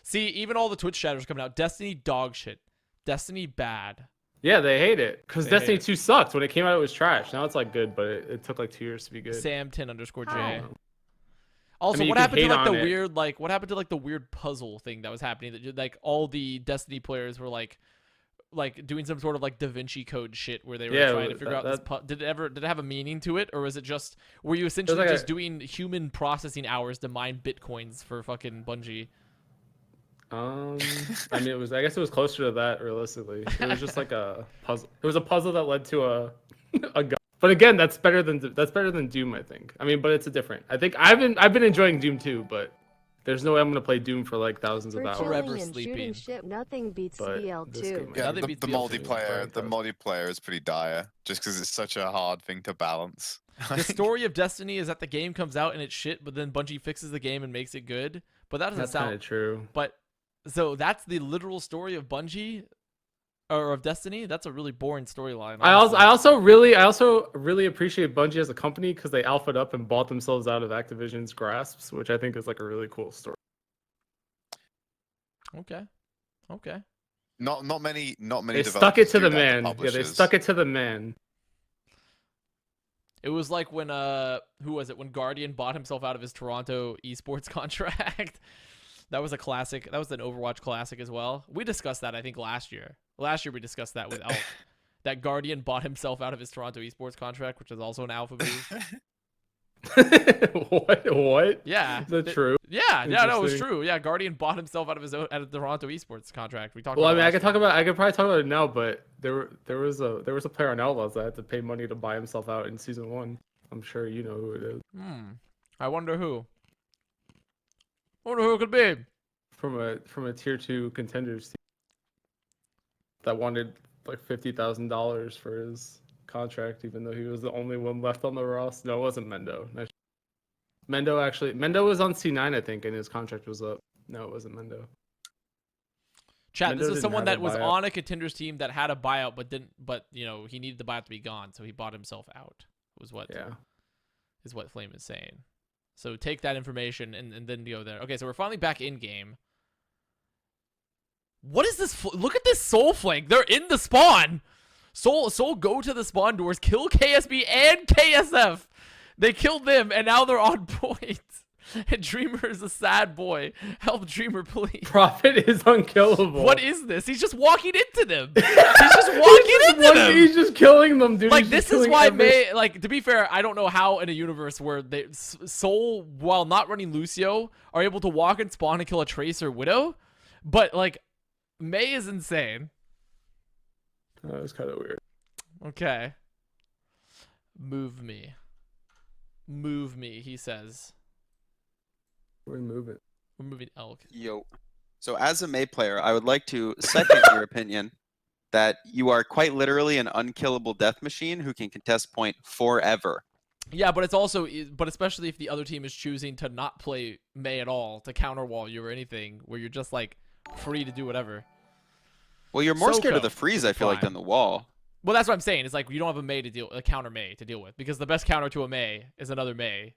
See, even all the Twitch chatters coming out. Destiny dog shit. Destiny bad. Yeah, they hate it because They Destiny hate it. 2 sucked when it came out. It was trash. Now it's like good, but it took like 2 years to be good. Sam10_J. Hi. Also, I mean, you what can happened to hate like the on it. weird what happened to like the weird puzzle thing that was happening that like all the Destiny players were like doing some sort of like Da Vinci Code shit where they were Yeah, trying to figure out this did it have a meaning to it, or was it just were you essentially like just a- doing human processing hours to mine bitcoins for fucking Bungie? I mean, it was. I guess it was closer to that. Realistically, it was just like a puzzle. It was a puzzle that led to a gun. But again, that's better than Doom, I think. I mean, but it's a different. I think I've been enjoying Doom too, but there's no way I'm gonna play Doom for like thousands of For hours. Forever chilling and sleeping. shooting shit, nothing beats But this BL2. game- Yeah, Nothing the beats DLC. multiplayer is pretty dire, just because it's such a hard thing to balance. The story of Destiny is that the game comes out and it's shit, but then Bungie fixes the game and makes it good. But that doesn't That's kind sound. of true. But so that's the literal story of Bungie or of Destiny. That's a really boring storyline. I honestly. also really appreciate Bungie as a company because they alphaed up and bought themselves out of Activision's grasps, which I think is like a really cool story. Okay. Not many. They stuck it developers to do the that man. Yeah, they publishers. stuck it to the man. It was like when who was it? When Guardian bought himself out of his Toronto esports contract. That was a classic. That was an Overwatch classic as well. We discussed that I think last year. Last year we discussed that with Elk. That Guardian bought himself out of his Toronto esports contract, which is also an alpha move. What? Yeah. Is that true? Yeah, no, it was Interesting. true. Yeah, Guardian bought himself out of the Toronto esports contract. We talked Well, I about mean, I last could year. I could probably talk about it now, but there was a player on Outlaws that had to pay money to buy himself out in season 1. I'm sure you know who it is. I wonder who. I wonder who it could be. From a tier 2 contenders team that wanted like $50,000 for his contract, even though he was the only one left on the roster. No, it wasn't Mendo. Mendo was on C9, I think, and his contract was up. No, it wasn't Mendo. Chat, Mendo this is didn't someone have a that was buyout. on a contenders team that had a buyout but you know, he needed the buyout to be gone, so he bought himself out. Was what Yeah. is what Flame is saying. So take that information and then go there. Okay, so we're finally back in game. What is this? Look at this Soul flank. They're in the spawn. Soul go to the spawn doors, kill KSB and KSF. They killed them, and now they're on point. And Dreamer is a sad boy. Help Dreamer, please. Prophet is unkillable. What is this? He's just walking into them. He's just walking into them. He's just killing them, dude. Like He's this just is killing why every- May, like, to be fair, I don't know how in a universe where they Soul, while not running Lucio, are able to walk and spawn and kill a Tracer Widow, but like May is insane. That was kind of weird. Okay, move me, he says. We're moving. We're moving Elk. Yo. So as a May player, I would like to second your opinion that you are quite literally an unkillable death machine who can contest point forever. Yeah, but it's also, but especially if the other team is choosing to not play May at all, to counterwall you or anything, where you're just like free to do whatever. Well, you're more scared Soko. of the freeze, I feel like, Fine. than the wall. Well, that's what I'm saying. It's like you don't have a counter May to deal with, because the best counter to a May is another May.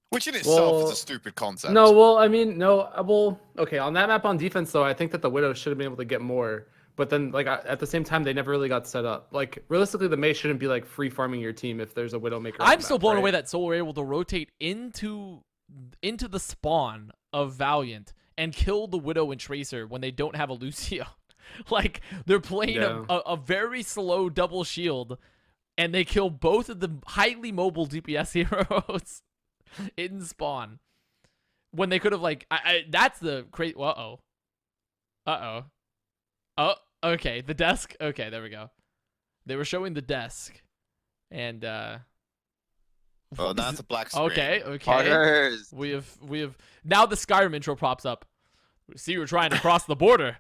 Which in itself is Well, a stupid concept. No, well, I mean, no, well, okay. On that map on defense, though, I think that the Widow should have been able to get more. But then, like, at the same time, they never really got set up. Like, realistically, the May shouldn't be like free farming your team if there's a Widowmaker. on I'm the still map, blown right? away that Soul were able to rotate into the spawn of Valiant and kill the Widow and Tracer when they don't have a Lucio. Like, they're playing Yeah. a very slow double shield, and they kill both of the highly mobile DPS heroes in spawn. When they could have, like, that's the crazy. Uh oh. Oh, okay. The desk. Okay, there we go. They were showing the desk, and Oh, now it's a black screen. Okay, okay. Poggers. We have now the Skyrim intro pops up. We see you're trying to cross the border.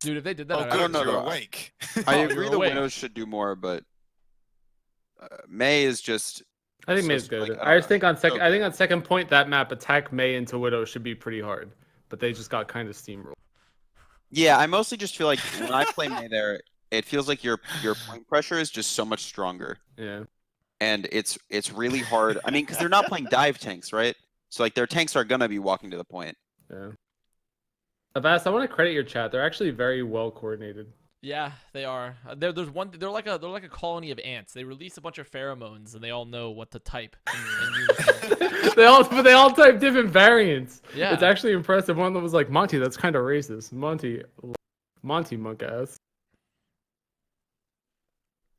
Dude, if they did that, Oh, I'd good, no, you're no. awake. I Oh, agree you're the awake. Widows should do more, but May is just. I think So May's it's good. like, I just think on so second, I think on second point that map attack May into Widow should be pretty hard, but they just got kind of steamrolled. Yeah, I mostly just feel like when I play May there, it feels like your point pressure is just so much stronger, Yeah. and it's really hard. I mean, because they're not playing dive tanks, right? So like their tanks are gonna be walking to the point. Yeah. Avast, I want to credit your chat. They're actually very well coordinated. Yeah, they are. There's one. They're like a colony of ants. They release a bunch of pheromones, and they all know what to type. In unison. they all type different variants. Yeah. It's actually impressive. One of them was like, Monty, that's kind of racist. Monty monk ass.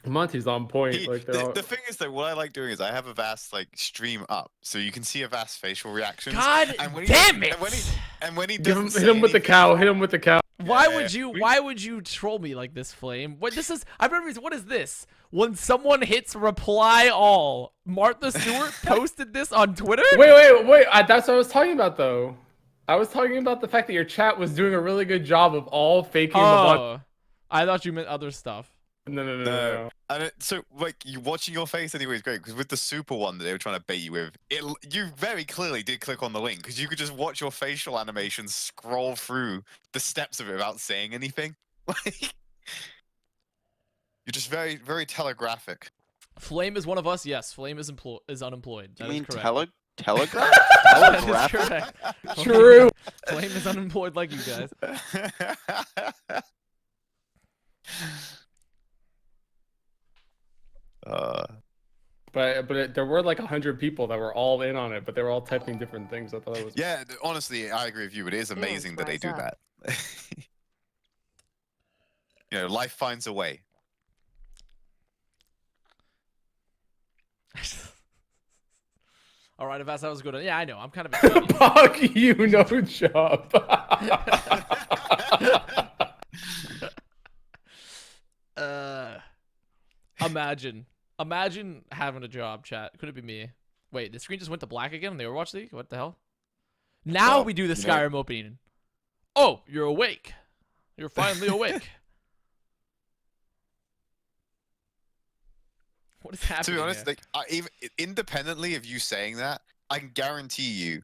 Monty's on point. Like they're all... The thing is though, what I like doing is I have Avast like stream up, so you can see Avast facial reactions. God and when damn he, it! And when he Hit doesn't him say with the anything- cow. Hit him with the cow. Why Yeah, would you? we- Why would you troll me like this, Flame? What this is? I remember. What is this? When someone hits reply all, Martha Stewart posted this on Twitter. Wait. That's what I was talking about, though. I was talking about the fact that your chat was doing a really good job of all faking the bot. Oh, I thought you meant other stuff. No. And so, like, you watching your face anyway is great because with the super one that they were trying to bait you with, you very clearly did click on the link because you could just watch your facial animations scroll through the steps of it without saying anything. Like, you're just very, very telegraphic. Flame is one of us. Yes, Flame is unemployed. You That mean is correct. telegraph? That is Telegraphic? correct. True. Flame is unemployed like you guys. But there were like 100 people that were all in on it, but they were all typing different things. I thought it was. Yeah, honestly, I agree with you. It is amazing that they do rise that. You know, life finds a way. All right, Avast, that was good. Yeah, I know. I'm kind of. A genius. Fuck you, no job. Imagine having a job, chat. Could it be me? Wait, the screen just went to black again on the Overwatch League? What the hell? Now Well, we do the you know- Skyrim opening. Oh, you're awake. You're finally awake. What is happening? To be honest, here? like, even independently of you saying that, I can guarantee you,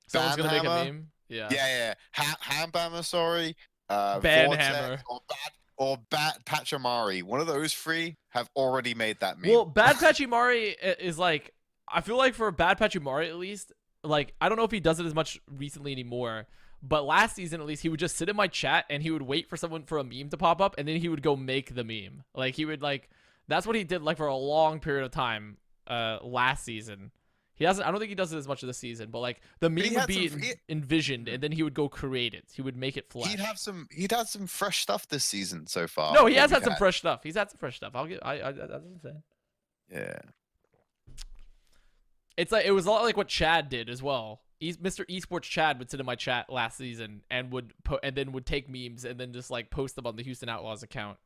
Someone's gonna make a Banhammer? meme. Yeah. yeah. Handbammer, sorry, Banhammer. Vortex, or Bat Pachamari. One of those three have already made that meme. Well, Bad Pachimari is like, I feel like for Bad Pachimari at least, like, I don't know if he does it as much recently anymore, but last season at least, he would just sit in my chat and he would wait for a meme to pop up and then he would go make the meme. Like, he would like, that's what he did like for a long period of time last season. I don't think he does it as much this season, but like the meme he would had be some- envisioned and then he would go create it. He would make it flesh. He'd had some fresh stuff this season so far. No, he what has we've had some fresh stuff. He's had some fresh stuff. That's what I'm saying. Yeah. It's like it was a lot like what Chad did as well. Mr. Esports Chad would sit in my chat last season and then would take memes and then just like post them on the Houston Outlaws account.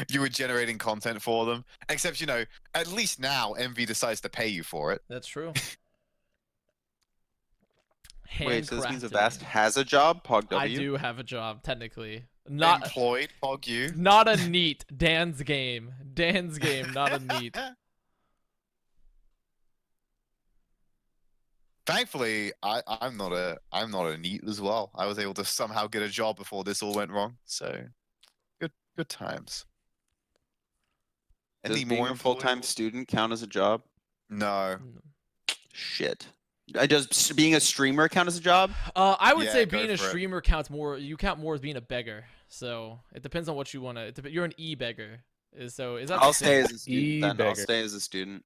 You were generating content for them, except at least now MV decides to pay you for it. That's true. Wait, so this means Handcrafted. Avast has a job? Pog W? I do have a job technically. Not Employed, Pog you. not a neat Dan's game. Not a neat. Thankfully, I'm not a neat as well. I was able to somehow get a job before this all went wrong. So good times. Does Any being more a full-time employable- student count as a job? No. Shit. Does being a streamer count as a job? I would Yeah, say go being a for it. streamer counts more. You count more as being a beggar. So it depends on what you want to. You're an e-beggar. So is that? I'll the same? stay as a student. Then I'll E-beggar. stay as a student.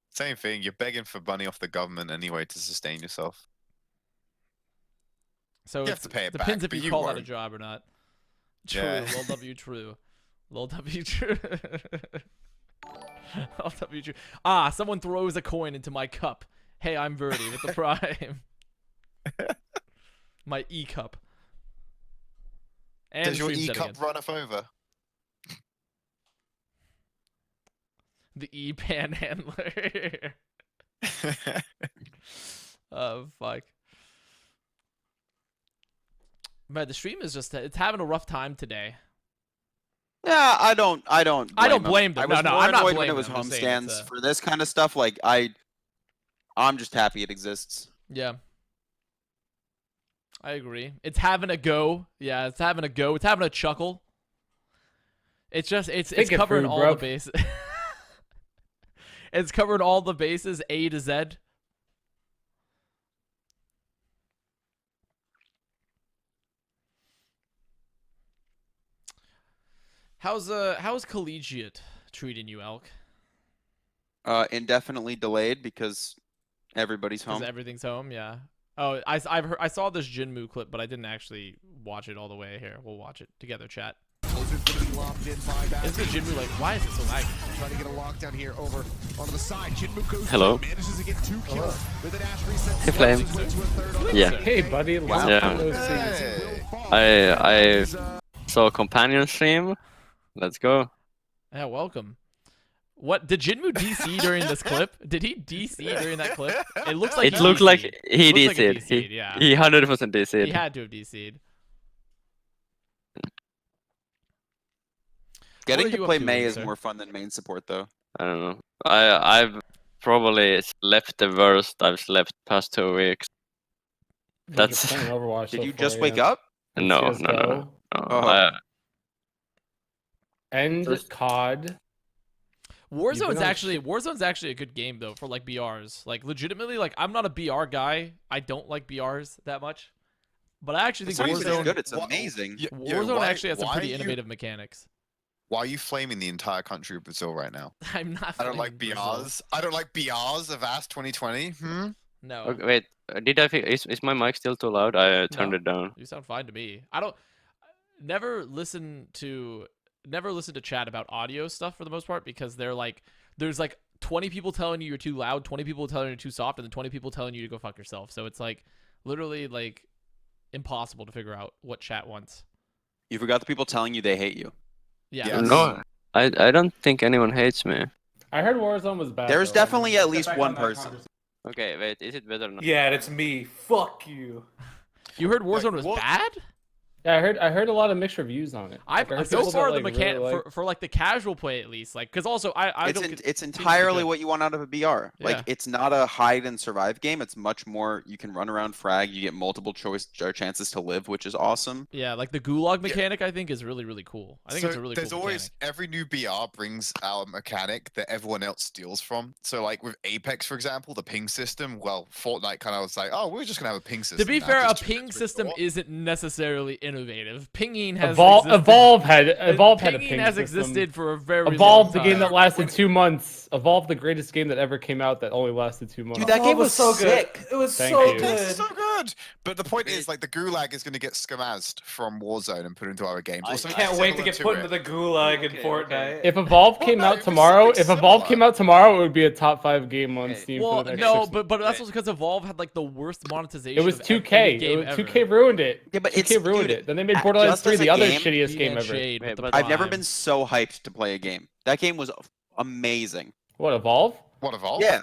Same thing. You're begging for money off the government anyway to sustain yourself. So You have it to pay it depends back, if but you you call that a won't. job or not. True. Yeah. Lol W true. Lol W true. Lol W true. Ah, someone throws a coin into my cup. Hey, I'm Verdi with the prime. My E cup. And Does your stream E setting cup it. runneth over? The E panhandler. Oh fuck. Man, the stream is just—it's having a rough time today. Yeah, I don't blame them. I was No, more I'm not annoyed when blaming it was them. I'm just saying homestands. it's a- For this kind of stuff, like I'm just happy it exists. Yeah. I agree. It's having a go. Yeah, it's having a go. It's having a chuckle. It's just it's Think it covering through, all bro. the bases. It's covering all the bases A to Z. How's collegiate treating you, Elk? Indefinitely delayed because everybody's Because home. everything's home. Yeah. Oh, I saw this Jinmu clip, but I didn't actually watch it all the way. Here, we'll watch it together, chat. Is the Jinmu like? Why is it so laggy? Trying to get a lockdown here over onto the side. Jinmu goes Hello. manages to get 2 kills with an Ash reset. Hey, Flame. Went to a third on Yeah. the Hey, buddy. Long Yeah. time no see. Hey. I saw a companion stream. Let's go. Yeah, welcome. What did Jinmu DC during this clip? Did he DC during that clip? It looks like It he looked DC'd. like he Looks like he DC'd. DC'd, yeah. He 100% DC'd. He had to have DC'd. Getting What are to you play up to, May is Linkzr? more fun than main support, though. I don't know. I've probably slept the worst I've slept past 2 weeks. That's- Just playing Overwatch Did till you just 4 wake a.m. up? No. CS:GO. Oh. And Just- COD. You've been on Warzone's actually a good game though for like BRs. Like legitimately, like I'm not a BR guy. I don't like BRs that much, but I actually It's think not even Warzone good. It's Wha- amazing. Warzone actually has some why pretty are you- innovative mechanics. Why are you flaming the entire country of Brazil right now? I'm not. I don't like playing Brazil. BRs. I don't like BRs of Avast 2020. No, Okay, wait. Did I think is my mic still too loud? I turned No. it down. you sound fine to me. I don't. Never listen to chat about audio stuff for the most part because they're like there's like 20 people telling you you're too loud, 20 people telling you you're too soft, and then 20 people telling you to go fuck yourself. So it's like literally like impossible to figure out what chat wants. You forgot the people telling you they hate you. Yeah. Yes. No, I don't think anyone hates me. I heard Warzone was bad. There's though. definitely at Get least back one on that person. conversation. Okay, wait. Is it better now? Yeah, and it's me. Fuck you. You heard Warzone was what? bad? Yeah, I heard a lot of mixed reviews on it. I've Like, I heard so people that, far the like, mechanic really like- for like the casual play at least, like because also I don't. It's entirely what you want out of a BR. Like Yeah. it's not a hide and survive game. It's much more. You can run around frag. You get multiple choice or chances to live, which is awesome. Yeah, like the gulag mechanic I think is really really cool. I think it's a really there's cool always mechanic. every new BR brings out a mechanic that everyone else steals from. So like with Apex, for example, the ping system. Well, Fortnite kind of was like, oh, we're just gonna have a ping system. To be now, fair, a 'cause ping Jared's system restore. isn't necessarily innovative. Pinging has Evolve had a Pinging ping has system. existed for a very Evolve, long the time. game that lasted 2 months. Evolve, the greatest game that ever came out that only lasted 2 months. Dude, that game was so sick. good. It was Thank so you. Apex is good. so good. But the point is, like, the gulag is going to get scummazed from Warzone and put into other games. I Also, I it's can't wait to similar get put it. into the gulag in Okay, Fortnite. If Evolve Well, came no, out it's tomorrow, something if Evolve similar. came out tomorrow, it would be a top 5 game on Steam. Well, for the next no, 6 but that's Wait. also because Evolve had like the worst monetization. It was of 2K. any game It was ever. 2K ruined it. Yeah, but 2K it's ruined dude, it. Then they made just Borderlands 3 as a the other game- shittiest Heat game and ever. shade Wait, with the but I've never Prime. been so hyped to play a game. That game was amazing. What, Evolve? What Evolve? Yeah.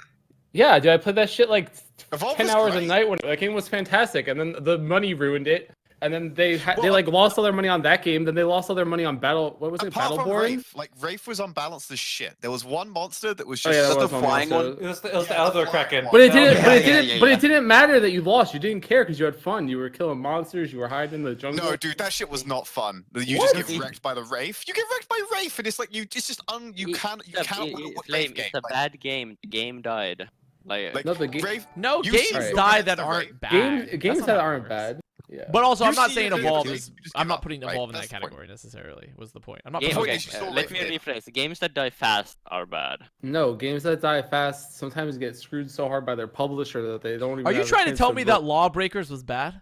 Yeah, dude, I played that shit like Evolve 10 was hours a great. night when that game was fantastic, and then the money ruined it. And then they Well, like lost all their money on that game. Then they lost all their money on what was it, Apart from Battleborn? Wraith, like Wraith was unbalanced as shit. There was one monster that was Oh just yeah, Is that that was the one flying monster. one? It was the Yeah, Elder the Kraken. flying But it one. didn't. Yeah, but it yeah, didn't. yeah, But yeah. it didn't matter that you lost. You didn't care because you had fun. You were killing monsters. You were hiding in the jungle. No, dude, that shit was not fun. You What? just get wrecked by the Wraith. You get wrecked by Wraith, and it's like it's just you can't win a Flame, Wraith it's game. a bad game. The game died. Like No, the game- Wraith, No, You games see Alright. die Wraith that the aren't Wraith. bad. games That's not that how it aren't works. bad. Yeah. But also, You I'm not see saying it, Evolve you is. just I'm give not up, putting right? Evolve in That's that the point. category necessarily. Was the point? I'm not. game, point putting is okay, you still let live me it. rephrase. Games that die fast are bad. No, games that die fast sometimes get screwed so hard by their publisher that they don't even. Are you have a trying to chance tell me grow. that Lawbreakers was bad?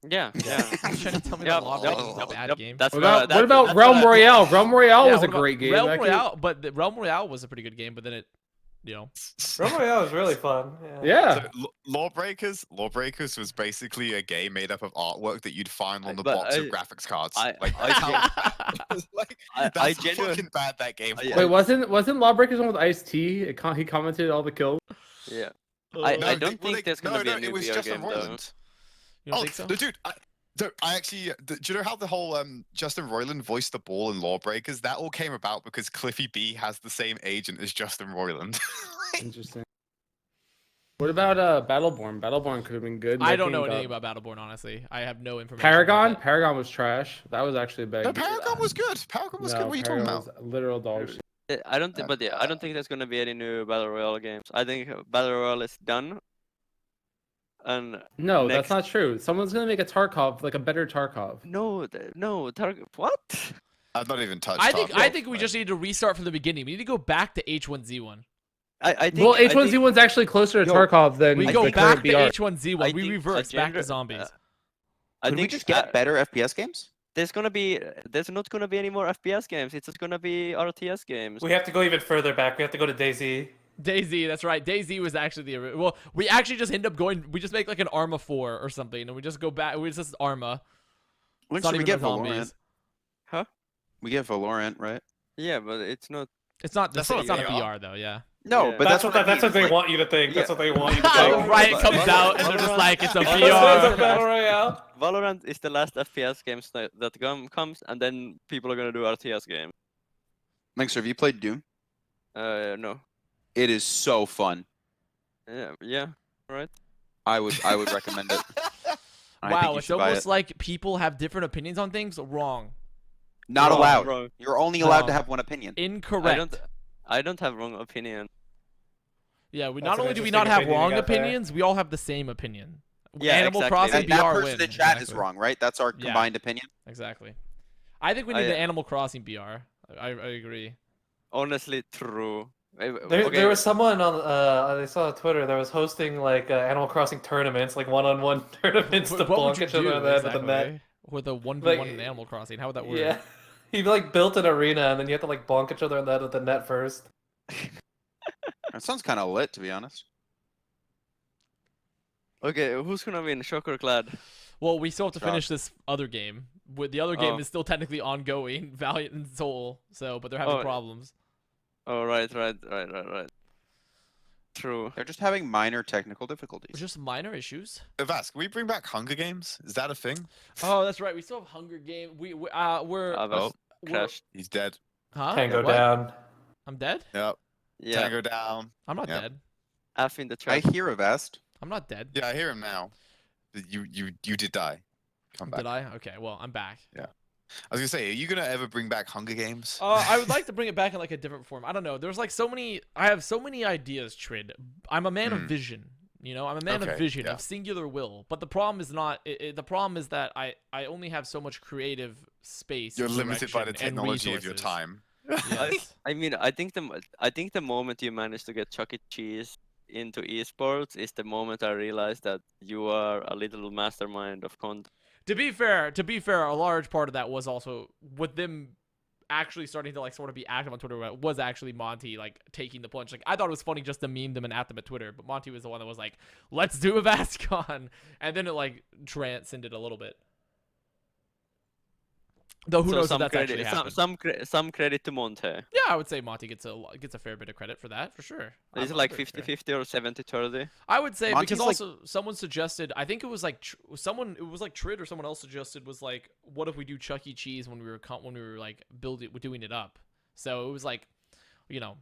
Yeah, yeah. Are you trying to tell me Yep, that Lawbreakers yep, was a bad yep, game? That's What about, that's- what about that's Realm what I- Royale? Realm Royale Yeah, was a what about- great game. Realm That game- Royale, but Realm Royale was a pretty good game, but then it you know. Realm Royale was really fun. Yeah. So, Lawbreakers was basically a game made up of artwork that you'd find on the But box of I- graphics cards. I- Like, I that's how gen- bad, like, I that's how genuine- fucking bad that game was. Wait, wasn't Lawbreakers one with Ice-T? He commented all the kills. Yeah. No, I don't think they- there's gonna be a it new was VR Justin game though. Roiland. You don't Oh, think so? no, dude, I actually. Do you know how the whole Justin Roiland voiced the ball in Lawbreakers? That all came about because Cliffy B has the same agent as Justin Roiland. Interesting. What about Battleborn? Battleborn could have been good. I That don't know game anything got- about Battleborn, honestly. I have no information. Paragon. about Paragon was trash. That was actually a bad. No, Paragon was good. Paragon was good. What are you talking Paragon about? was literal dog shit. I don't think, but yeah, I don't think there's gonna be any new battle royale games. I think battle royale is done. And No, Next. that's not true. Someone's gonna make a Tarkov, like a better Tarkov. no, what? I've not even touched. I think Tarkov, we but- just need to restart from the beginning. We need to go back to H1Z1. I think. Well, I think- H1Z1's actually closer to Yo, Tarkov than We the go current back to BR. H1Z1. I We think reverse back to agenda- zombies. I Could we think just get better FPS games? there's not gonna be any more FPS games. It's just gonna be RTS games. We have to go even further back. We have to go to DayZ. DayZ, that's right. DayZ was actually the well. We actually just end up going. We just make like an Arma 4 or something, and we just go back. We just Arma. It's Linkzr, not we even get the zombies. Valorant. Huh? We get Valorant, right? Yeah, but it's not. It's not. That's It's not not a VR. BR though. Yeah. No, Yeah. but that's what I that's mean. what they Like, want you to think. That's Yeah. what they want you to Oh, think. right, it but- comes but- out, and they're just Valorant- like, it's a It's a VR. battle royale. Valorant is the last FPS games that comes, and then people are gonna do RTS games. Linkzr, have you played Doom? No. It is so fun. Yeah, right. I would recommend it. I think Wow, you it's should buy almost it. like people have different opinions on things. Wrong. Not Wrong, allowed. wrong. You're only allowed to Wrong. have one opinion. Incorrect. I don't have wrong opinion. Yeah, we That's not an only do we interesting not have opinion you wrong got there. opinions, we all have the same opinion. Yeah, Animal exactly. Crossing That BR person wins. in the chat is Exactly. wrong, right? That's our Yeah. combined opinion. Exactly. I think we need I, an Animal Crossing BR. I agree. Honestly, true. There was someone on I saw on Twitter that was hosting like Animal Crossing tournaments, like one-on-one tournaments to What would bonk you each other do in the head with the net. exactly? With a 1v1 Like, in Animal Crossing? How would that work? Yeah, he like built an arena and then you have to like bonk each other in the head with the net first. That sounds kind of lit, to be honest. Okay, who's gonna win? Shock or Clad? Well, we still have to Shock. finish this other game. With the other game Oh. is still technically ongoing, Valiant and Soul. So, but they're having Oh, problems. Oh, right. True. They're just having minor technical difficulties. Just minor issues. Avast, can we bring back Hunger Games? Is that a thing? Oh, that's right. We still have Hunger Game. We're Avast we're- crashed. He's dead. huh? Tango What? down. I'm dead. Yep. Yeah. Tango down. I'm not Yep. dead. F in the I chat. hear a vest. I'm not dead. Yeah, I hear him now. You did die. Come back. Did I? Okay. Well, I'm back. I was gonna say, are you gonna ever bring back Hunger Games? I would like to bring it back in like a different form. I don't know. There's like so many. I have so many ideas, Trid. I'm a man of vision. You know, I'm a man of Okay, vision, yeah. of singular will. But the problem is not. The problem is that I only have so much creative space. You're limited by the direction, and technology of your resources. time. Yes. I mean, I think the moment you manage to get Chuck E. Cheese into esports is the moment I realized that you are a little mastermind of content. To be fair, a large part of that was also with them actually starting to like sort of be active on Twitter. Was actually Monty like taking the plunge. Like I thought it was funny just to meme them and at them at Twitter, but Monty was the one that was like, "Let's do a VastCon," and then it like transcended a little bit. Though who So knows if some that's credit, actually happened. some credit to Monte. Yeah, I would say Monty gets a fair bit of credit for that for sure. Is it I'm like very fair. 50-50 or 70-30? I would say Monty's because like- also someone suggested. I think it was like it was like Trid or someone else suggested was like, what if we do Chuck E. Cheese when we were like doing it up? So it was like, you know,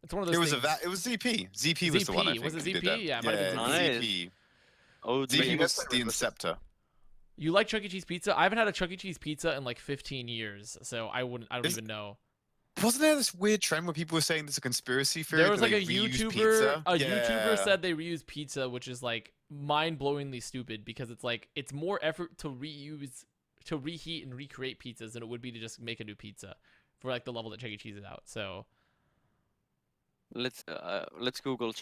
it's one of those. It was things. it was ZP. ZP was the one. I think, Was it who did ZP? that. Yeah, it might have been Nice. ZP. Oh, ZP you was guys the play Rainbow Six? Inceptor. You like Chuck E. Cheese pizza? I haven't had a Chuck E. Cheese pizza in like 15 years, so I don't even know. Wasn't there this weird trend where people were saying there's a conspiracy theory? There was that like a they reuse YouTuber. pizza? A Yeah. YouTuber said they reuse pizza, which is like mind-blowingly stupid because it's like it's more effort to reheat and recreate pizzas than it would be to just make a new pizza for like the level that Chuck E. Cheese is out. So let's Google.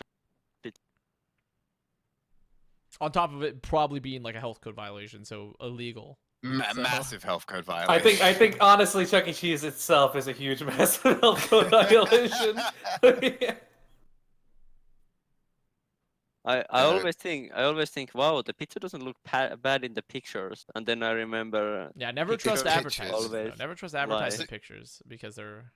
on top of it, probably being like a health code violation, so illegal. So- Massive health code violation. I think honestly, Chuck E. Cheese itself is a huge massive health code violation. I Uh, always think, wow, the picture doesn't look bad in the pictures, and then I remember Yeah, never pictures trust advertisers. always Never trust lie. advertising pictures because they're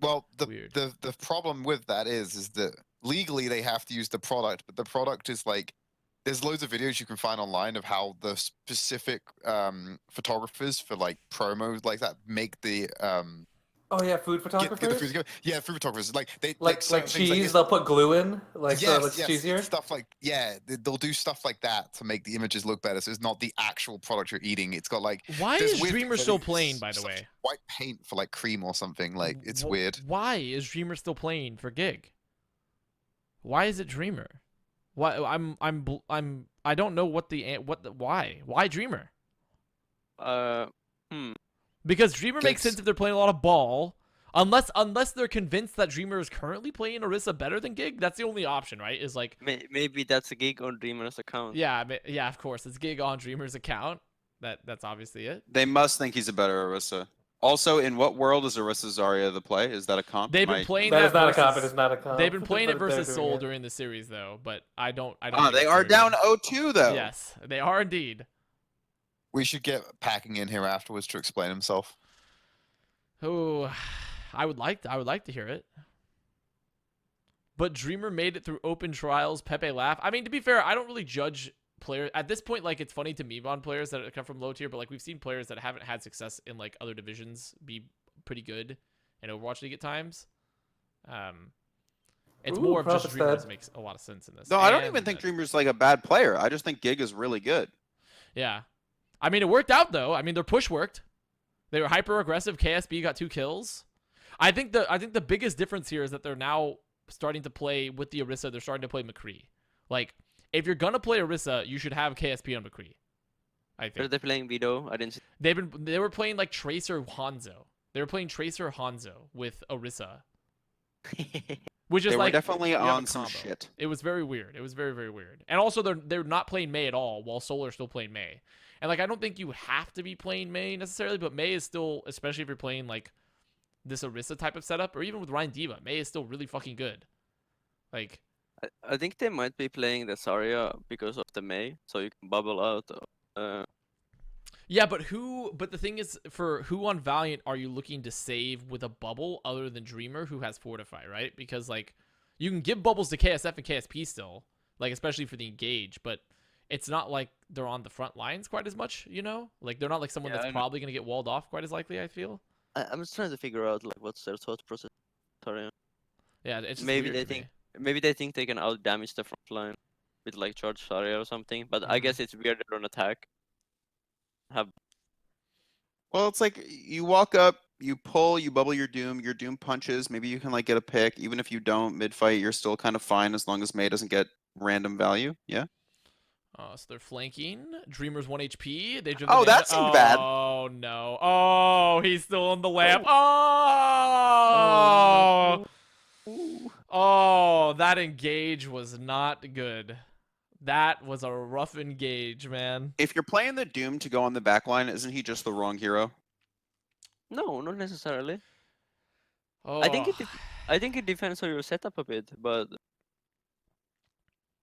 Well, weird. the problem with that is that legally they have to use the product, but the product is like there's loads of videos you can find online of how the specific photographers for like promos like that make the Oh yeah, food get the photographers. food together. Yeah, food photographers like they Like certain things, cheese, it's- they'll put glue in, like so yes, it's yes, cheesier. stuff like they'll do stuff like that to make the images look better. So it's not the actual product you're eating. It's got like Why there's is weird Dreamer things, I still think playing, it's by the stuff way? white paint for like cream or something. Like it's Wh- weird. Why is Dreamer still playing for Gig? Why is it Dreamer? Why I don't know why Dreamer? Because Dreamer makes Gig's- sense if they're playing a lot of ball. Unless they're convinced that Dreamer is currently playing Orisa better than Gig, that's the only option, right? Is like, maybe that's a gig on Dreamer's account. yeah, of course, it's Gig on Dreamer's account. That's obviously it. They must think he's a better Orisa. Also, in what world is Orisa Zarya the play? Is that a comp? They've been playing That that is not a comp. It versus- is not a comp. They've been playing it But they're versus doing Soul it. during the series though, but I don't. Ah, think they it's are very down good. 0-2 though. Yes, they are indeed. We should get Packing in here afterwards to explain himself. Oh, I would like to hear it. But Dreamer made it through open trials. Pepe laugh. I mean, to be fair, I don't really judge players at this point. Like, it's funny to meme on players that come from low tier, but like we've seen players that haven't had success in like other divisions be pretty good in Overwatch League at times. It's Ooh, more of just Prophet's Dreamer dead. that makes a lot of sense in this. No, I don't And even think that- Dreamer's like a bad player. I just think Gig is really good. Yeah, I mean, it worked out though. I mean, their push worked. They were hyper aggressive. KSB got 2 kills. I think the biggest difference here is that they're now starting to play with the Orisa. They're starting to play McCree. Like, if you're gonna play Orisa, you should have KSP on McCree. I Are think they playing Vido? I didn't see. they were playing like Tracer Hanzo. They were playing Tracer Hanzo with Orisa, which is They were like definitely you have a on some combo. shit. It was very weird. It was very, very weird. And also they're not playing Mei at all, while Solar still playing Mei. And like I don't think you have to be playing Mei necessarily, but Mei is still, especially if you're playing like this Orisa type of setup, or even with Ryan Diva, Mei is still really fucking good. Like, I think they might be playing the Zarya because of the Mei, so you can bubble out. yeah, but the thing is, for who on Valiant are you looking to save with a bubble other than Dreamer, who has Fortify, right? Because like you can give bubbles to KSF and KSP still, like especially for the engage, but it's not like they're on the front lines quite as much, you know? Like they're not like someone Yeah, I that's know. probably gonna get walled off quite as likely, I feel. I'm just trying to figure out like what's their thought process. Zarya. Yeah, it's just Maybe weird they to me. think maybe they think they can out damage the front line with like charge Zarya or something. But I guess it's weird they're on attack. Well, it's like you walk up, you pull, you bubble your Doom punches. Maybe you can like get a pick. Even if you don't mid-fight, you're still kind of fine as long as Mei doesn't get random value. Yeah. So they're flanking. Dreamer's 1 HP. They Oh, that seemed bad. Oh no. Oh, he's still on the lamp. Oh. Oh, that engage was not good. That was a rough engage, man. If you're playing the Doom to go on the back line, isn't he just the wrong hero? No, not necessarily. Oh. I think it depends on your setup a bit, but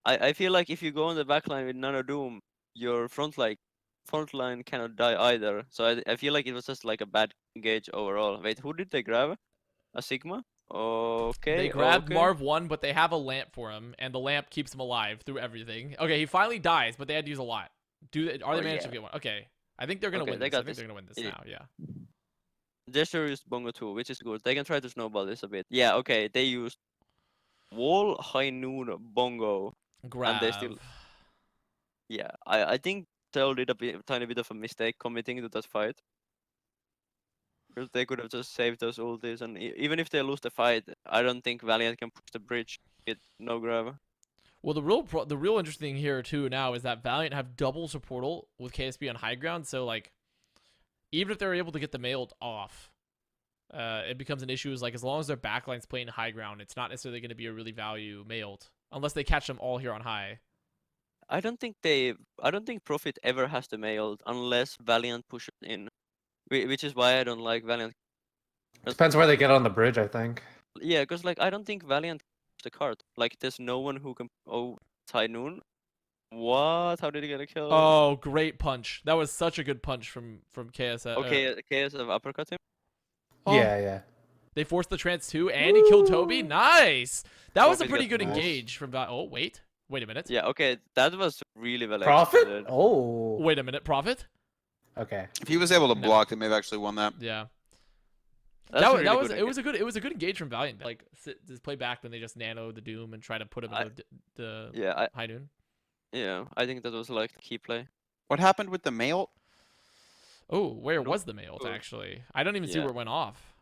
I feel like if you go on the back line with Nano Doom, your front line cannot die either. So I feel like it was just like a bad engage overall. Wait, who did they grab? A Sigma? Okay. They grabbed okay. Marv 1, but they have a lamp for him, and the lamp keeps him alive through everything. Okay, he finally dies, but they had to use a lot. Are they managed to get one? Okay. I think they're gonna Okay, win they this. I got think this. they're gonna win this Yeah. now, yeah. Gesture used Bongo too, which is good. They can try to snowball this a bit. Yeah, okay. They used Wall, High Noon, Bongo. Grab. they still- Yeah, I think Tell did a tiny bit of a mistake committing to that fight. Because they could have just saved those ultis, and even if they lose the fight, I don't think Valiant can push the bridge with no grab. Well, the real interesting thing here too now is that Valiant have double supportal with KSB on high ground, so like even if they're able to get the mailed off, it becomes an issue. Is like as long as their backline's playing high ground, it's not necessarily going to be a really value mailed unless they catch them all here on high. I don't think Profit ever has the mailed unless Valiant pushes in, which is why I don't like Valiant. Depends where they get on the bridge, I think. Yeah, because like I don't think Valiant can push the card. Like there's no one who can. Oh, high noon. What? How did he get a kill? Oh, great punch. That was such a good punch from KSF. Okay, KSF uppercut him. Yeah. They forced the trance too, and he killed Toby. Nice. That was a Toby's pretty got good nice. engage from that. Oh, wait a minute. Yeah, okay, that was really well Profit? executed. Oh. Wait a minute, Prophet. Okay. If he was able to No. block, they may have actually won that. Yeah. That's That a was really it good was a good engage from Valiant. Like just play back when they just nano the Doom and try to put him in the Yeah, high noon. I think that was like the key play. What happened with the mail? Oh, where don't was the mail know. actually? I don't even see Yeah. where it went off.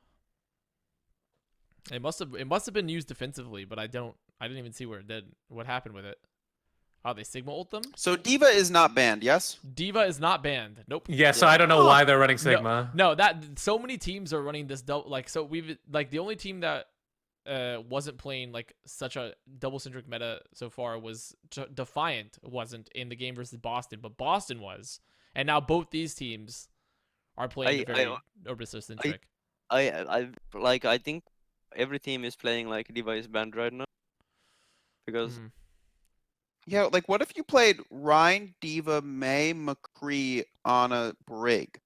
It must have been used defensively, but I didn't even see where it did. What happened with it? Oh, they Sigma ult them? So D.Va is not banned, yes? D.Va is not banned. Nope. Yeah, so I don't know why they're running Sigma. No, that so many teams are running this double. Like, so we've like the only team that wasn't playing like such a double centric meta so far was Defiant. Wasn't in the game versus Boston, but Boston was, and now both these teams are playing very Orbiso centric. I think every team is playing like D.Va is banned right now. Because Yeah, like what if you played Rhine, D.Va, May, McCree on a Brig?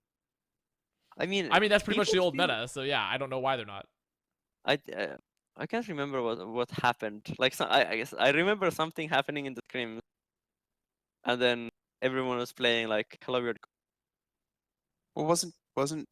I mean that's pretty much the people old feel- meta. So yeah, I don't know why they're not. I can't remember what happened. Like I guess I remember something happening in the scrims, and then everyone was playing like hella weird. Well, wasn't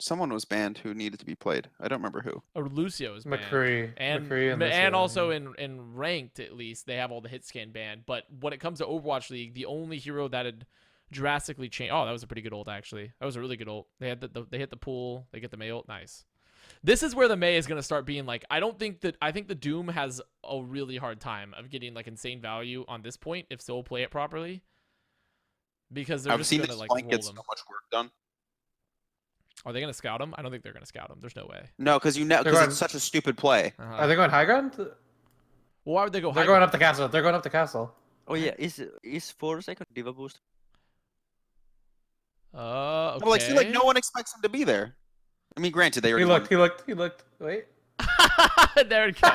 someone was banned who needed to be played. I don't remember who. Or Lucio is banned. McCree. And McCree and Lucio, also yeah. in ranked at least they have all the hit scan banned. But when it comes to Overwatch League, the only hero that had drastically changed. Oh, that was a pretty good ult actually. That was a really good ult. They had they hit the pool. They get the May ult. Nice. This is where the May is gonna start being like. I think the Doom has a really hard time of getting like insane value on this point if Soul play it properly. Because they're I've just seen gonna this like flank roll get so them. much work done. Are they gonna scout him? I don't think they're gonna scout him. There's no way. No, because it's such a stupid play. Are they going high ground? Well, why would they go? They're going up the castle. They're going up the castle. Oh yeah, is 4 second D.Va boost? Okay. Well, like, see, like no one expects him to be there. I mean, granted, they already He looked. Wait. There it goes.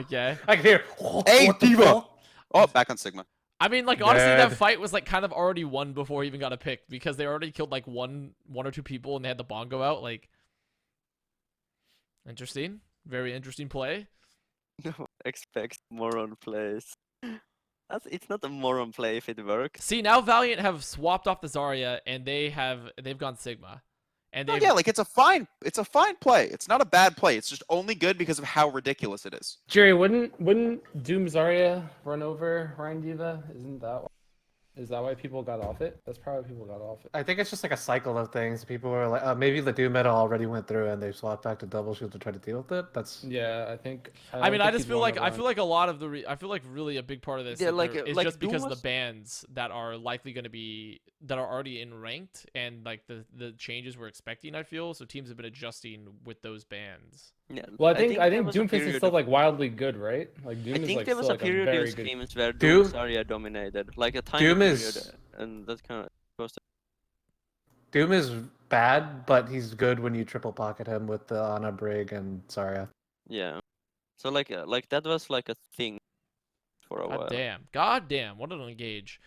Okay. I can hear. Hey, What the D.Va! fuck? Oh, back on Sigma. I mean, like honestly, that Dead. fight was like kind of already won before he even got a pick because they already killed like one or two people and they had the bongo out. Like, interesting, very interesting play. No, expect moron plays. It's not a moron play if it works. See, now Valiant have swapped off the Zarya and they've gone Sigma, and Oh, they've yeah, like it's a fine play. It's not a bad play. It's just only good because of how ridiculous it is. Jerry, wouldn't Doom Zarya run over Ryan D.Va? Is that why people got off it? That's probably why people got off it. I think it's just like a cycle of things. People were like, maybe the Doom meta already went through and they swapped back to double shield to try to deal with it. That's Yeah, I think. I mean, don't I think just he'd feel wanna like I run. feel like a lot of the I feel like really a big part of this Yeah, is like just Doom because of the was- bans that are likely going to be that are already in ranked and like the changes we're expecting. I feel so teams have been adjusting with those bans. Yeah. Well, I think there was a Doomfist is period still of- like wildly good, right? Like Doom I is think like there was still a like a period in very good. scrims where Doom- Doom Zarya dominated, like a tiny Doom period, is- and that kind of goes to Doom is bad, but he's good when you triple pocket him with the Ana Brig and Zarya. yeah. So like that was like a thing for a while. God damn, what an engage.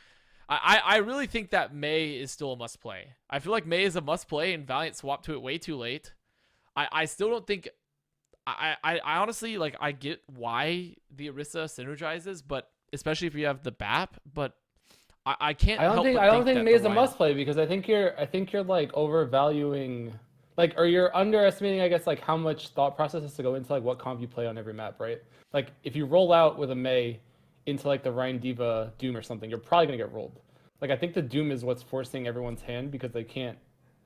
I really think that May is still a must play. I feel like May is a must play and Valiant swapped to it way too late. I still don't think I honestly like I get why the Orisa synergizes, but especially if you have the BAP, but I can't I don't help think but I don't think think that May is the a Ryan- must play because I think you're like overvaluing, like, or you're underestimating, I guess, like how much thought process has to go into like what comp you play on every map, right? Like if you roll out with a May into like the Ryan D.Va Doom or something, you're probably gonna get rolled. Like I think the Doom is what's forcing everyone's hand because they can't,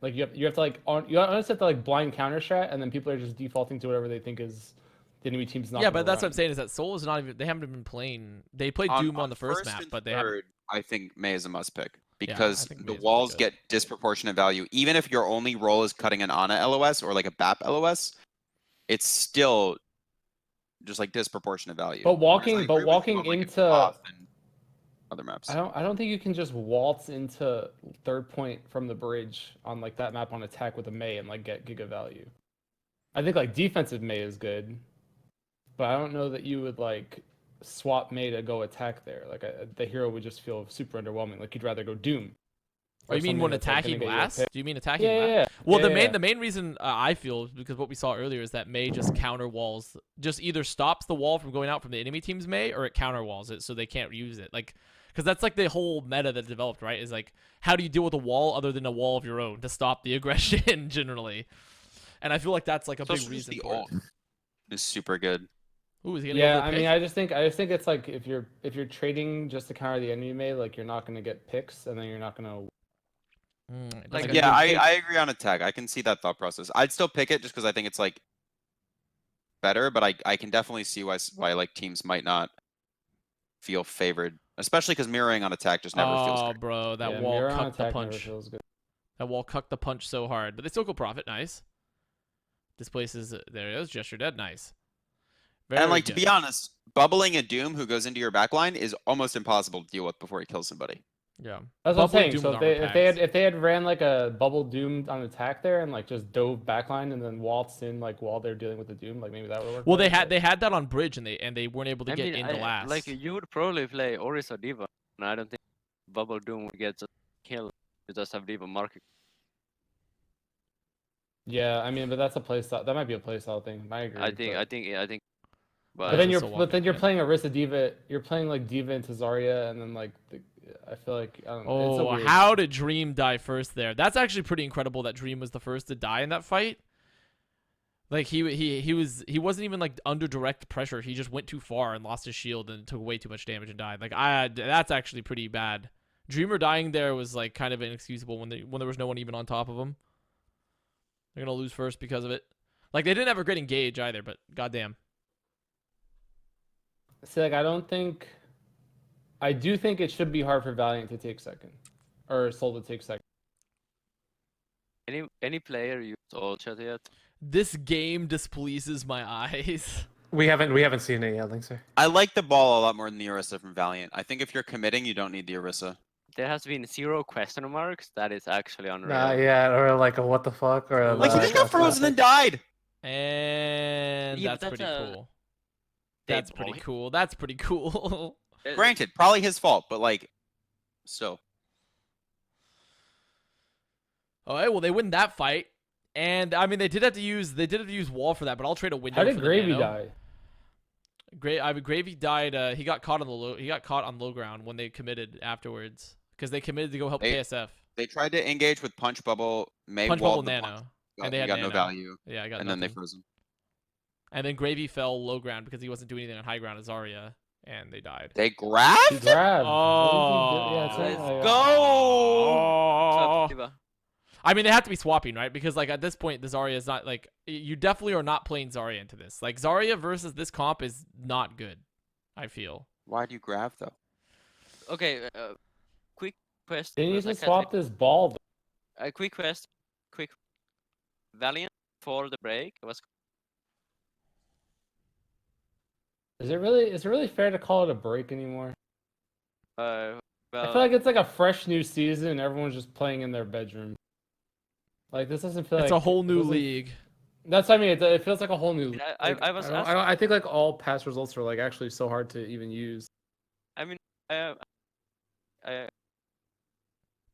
like you have to like you honestly have to like blind counter strat and then people are just defaulting to whatever they think is the enemy team's not. Yeah, gonna but that's what run. I'm saying is that Soul is not even. They haven't been playing. They played Doom on the first map, and but they haven't. third, I think May is a must pick I because think the May is really walls good. get disproportionate value. Even if your only role is cutting an Ana LOS or like a BAP LOS, it's still just like disproportionate value. But Whereas I agree with you walking on, like, into Off and other maps. I don't think you can just waltz into third point from the bridge on like that map on attack with a May and like get giga value. I think like defensive May is good, but I don't know that you would like swap Mei to go attack there. Like the hero would just feel super underwhelming. Like you'd rather go Doom. Oh, you mean when something that's, like, attacking gonna get you a last? pick. Do you mean attacking Yeah, last? yeah. Well, Yeah, the main reason I feel is because what we saw earlier is that Mei just counter walls, just either stops the wall from going out from the enemy team's Mei, or it counter walls it so they can't use it. Like, because that's like the whole meta that developed, right? Is like, how do you deal with a wall other than a wall of your own to stop the aggression generally? And I feel like that's like a big reason the for it. ult is super good. Ooh, is he gonna Yeah, go for the I mean, pick? I just think it's like if you're trading just to counter the enemy Mei, like you're not gonna get picks, and then you're not gonna. It Like, doesn't- Yeah, you take- I agree on attack. I can see that thought process. I'd still pick it just because I think it's like better, but I can definitely see why like teams might not feel favored, especially because mirroring on attack just never feels Oh, great. bro, that yeah, wall mirror on cucked the attack never punch. feels good. That wall cucked the punch so hard, but they still go profit. Nice. Displaces. There it is. Gesture dead. Nice. Very And like good. to be honest, bubbling a Doom who goes into your backline is almost impossible to deal with before he kills somebody. Yeah. That's what I'm Bubbling saying. Doom So with if armor if they had ran like a bubble Doom on attack there and like just dove backline and then waltzed in like while they're dealing with the Doom, like maybe that would work. Well, better, they had that on bridge and they weren't able to get into last. Like you would probably play Orisa Diva, and I don't think Bubble Doom would get a kill. You just have Diva marking. Yeah, I mean, but that's a playstyle. That might be a playstyle thing. I agree. I think. But That's then just you're a walk but then in, you're yeah. playing Orisa Diva. You're playing like Diva into Zarya, and then like I feel like I don't know. It's a Oh, weird... how did Dream die first there? That's actually pretty incredible that Dream was the first to die in that fight. Like he wasn't even like under direct pressure. He just went too far and lost his shield and took way too much damage and died. Like that's actually pretty bad. Dreamer dying there was like kind of inexcusable when there was no one even on top of him. They're gonna lose first because of it. Like they didn't have a great engage either, but goddamn. See, like I do think it should be hard for Valiant to take second, or Soul to take second. Any player used all chat yet? This game displeases my eyes. We haven't seen it yet, Linkzr. I like the ball a lot more than the Orisa from Valiant. I think if you're committing, you don't need the Orisa. There has been 0 question marks. That is actually unreal. Yeah, or like a what the fuck, or a, Like he just got frozen and died. And Yeah, that's but pretty that's a cool. dead That's pretty boy. cool. That's pretty cool. Granted, probably his fault, but like, still. All right, well they win that fight, and I mean they did have to use wall for that, but I'll trade a window. How did for the Gravy nano. die? Gravy died. He got caught on low ground when they committed afterwards because they committed to go help KSF. They tried to engage with Punch Bubble, May Punch walled Bubble the Nano, punch, and they he had got no Nano. value, Yeah, I got and nothing. then they froze him. And then Gravy fell low ground because he wasn't doing anything on high ground as Zarya, and they died. They grabbed? He grabbed. Oh, What is he do- yeah, it's let's like, Oh. Diva. I mean, they have to be swapping, right? Because like at this point, the Zarya is not like you definitely are not playing Zarya into this. Like Zarya versus this comp is not good. I feel. Why do you grab though? Okay, quick question. They need because I to can't swap this ball. A quick question. Quick. Valiant for the break was Is it really fair to call it a break anymore? well. I feel like it's like a fresh new season and everyone's just playing in their bedroom. Like this doesn't feel It's like a whole it new doesn't- league. That's what I mean. It feels like a whole new. I was asked- I think like all past results are like actually so hard to even use. I mean, I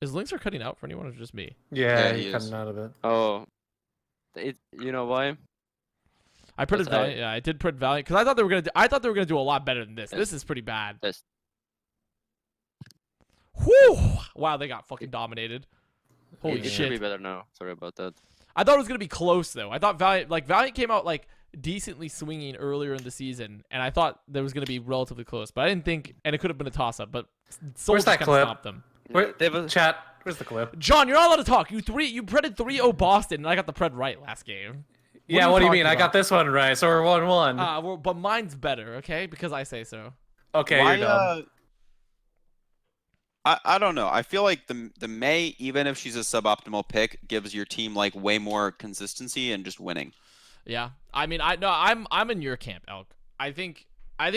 Is Linkzr cutting out for anyone or just me? Yeah, Yeah, he he's is. cutting out of it. oh, you know why? I put it That's- Valiant. Yeah, I did put Valiant because I thought they were gonna do a lot better than this. This is pretty bad. Yes. Whew! Wow, they got fucking dominated. Holy It should be shit! better now. Sorry about that. I thought it was gonna be close though. I thought Valiant came out like decently swinging earlier in the season, and I thought there was gonna be relatively close, but I didn't think, and it could have been a toss up, but Soul Where's just that kinda clip? stopped them. Where, They was- chat, where's the clip? John, you're not allowed to talk. You preded 3-0 Boston, and I got the pred right last game. Yeah, what do you mean? talking I got this one right, so we're 1-1. Well, but mine's better, okay? Because I say so. Okay, Why, you're done. I don't know. I feel like the May, even if she's a suboptimal pick, gives your team like way more consistency and just winning. Yeah, I mean, I'm in your camp, Elk. I think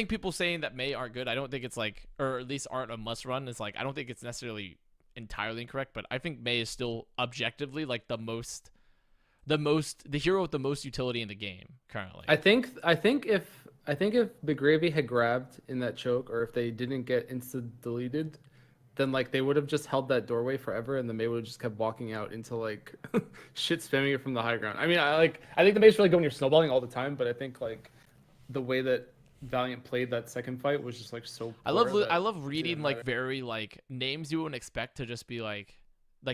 people saying that May aren't good. I don't think it's like, or at least aren't a must run. Is like I don't think it's necessarily entirely incorrect, but I think May is still objectively like the the hero with the most utility in the game currently. I think if the Gravy had grabbed in that choke, or if they didn't get insta deleted, then like they would have just held that doorway forever, and the Mei would have just kept walking out into like shit spamming it from the high ground. I mean, I think the Mei's really good when you're snowballing all the time, but I think like the way that Valiant played that second fight was just like so. I love reading like very like names you wouldn't expect to just be like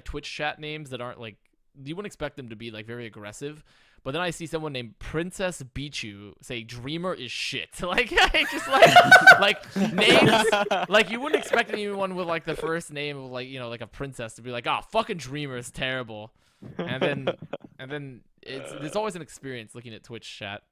Twitch chat names that aren't like you wouldn't expect them to be like very aggressive. But then I see someone named Princess Bichu say Dreamer is shit. Like just like names like you wouldn't expect anyone with like the first name of like like a princess to be like, oh, fucking Dreamer is terrible. And then it's always an experience looking at Twitch chat.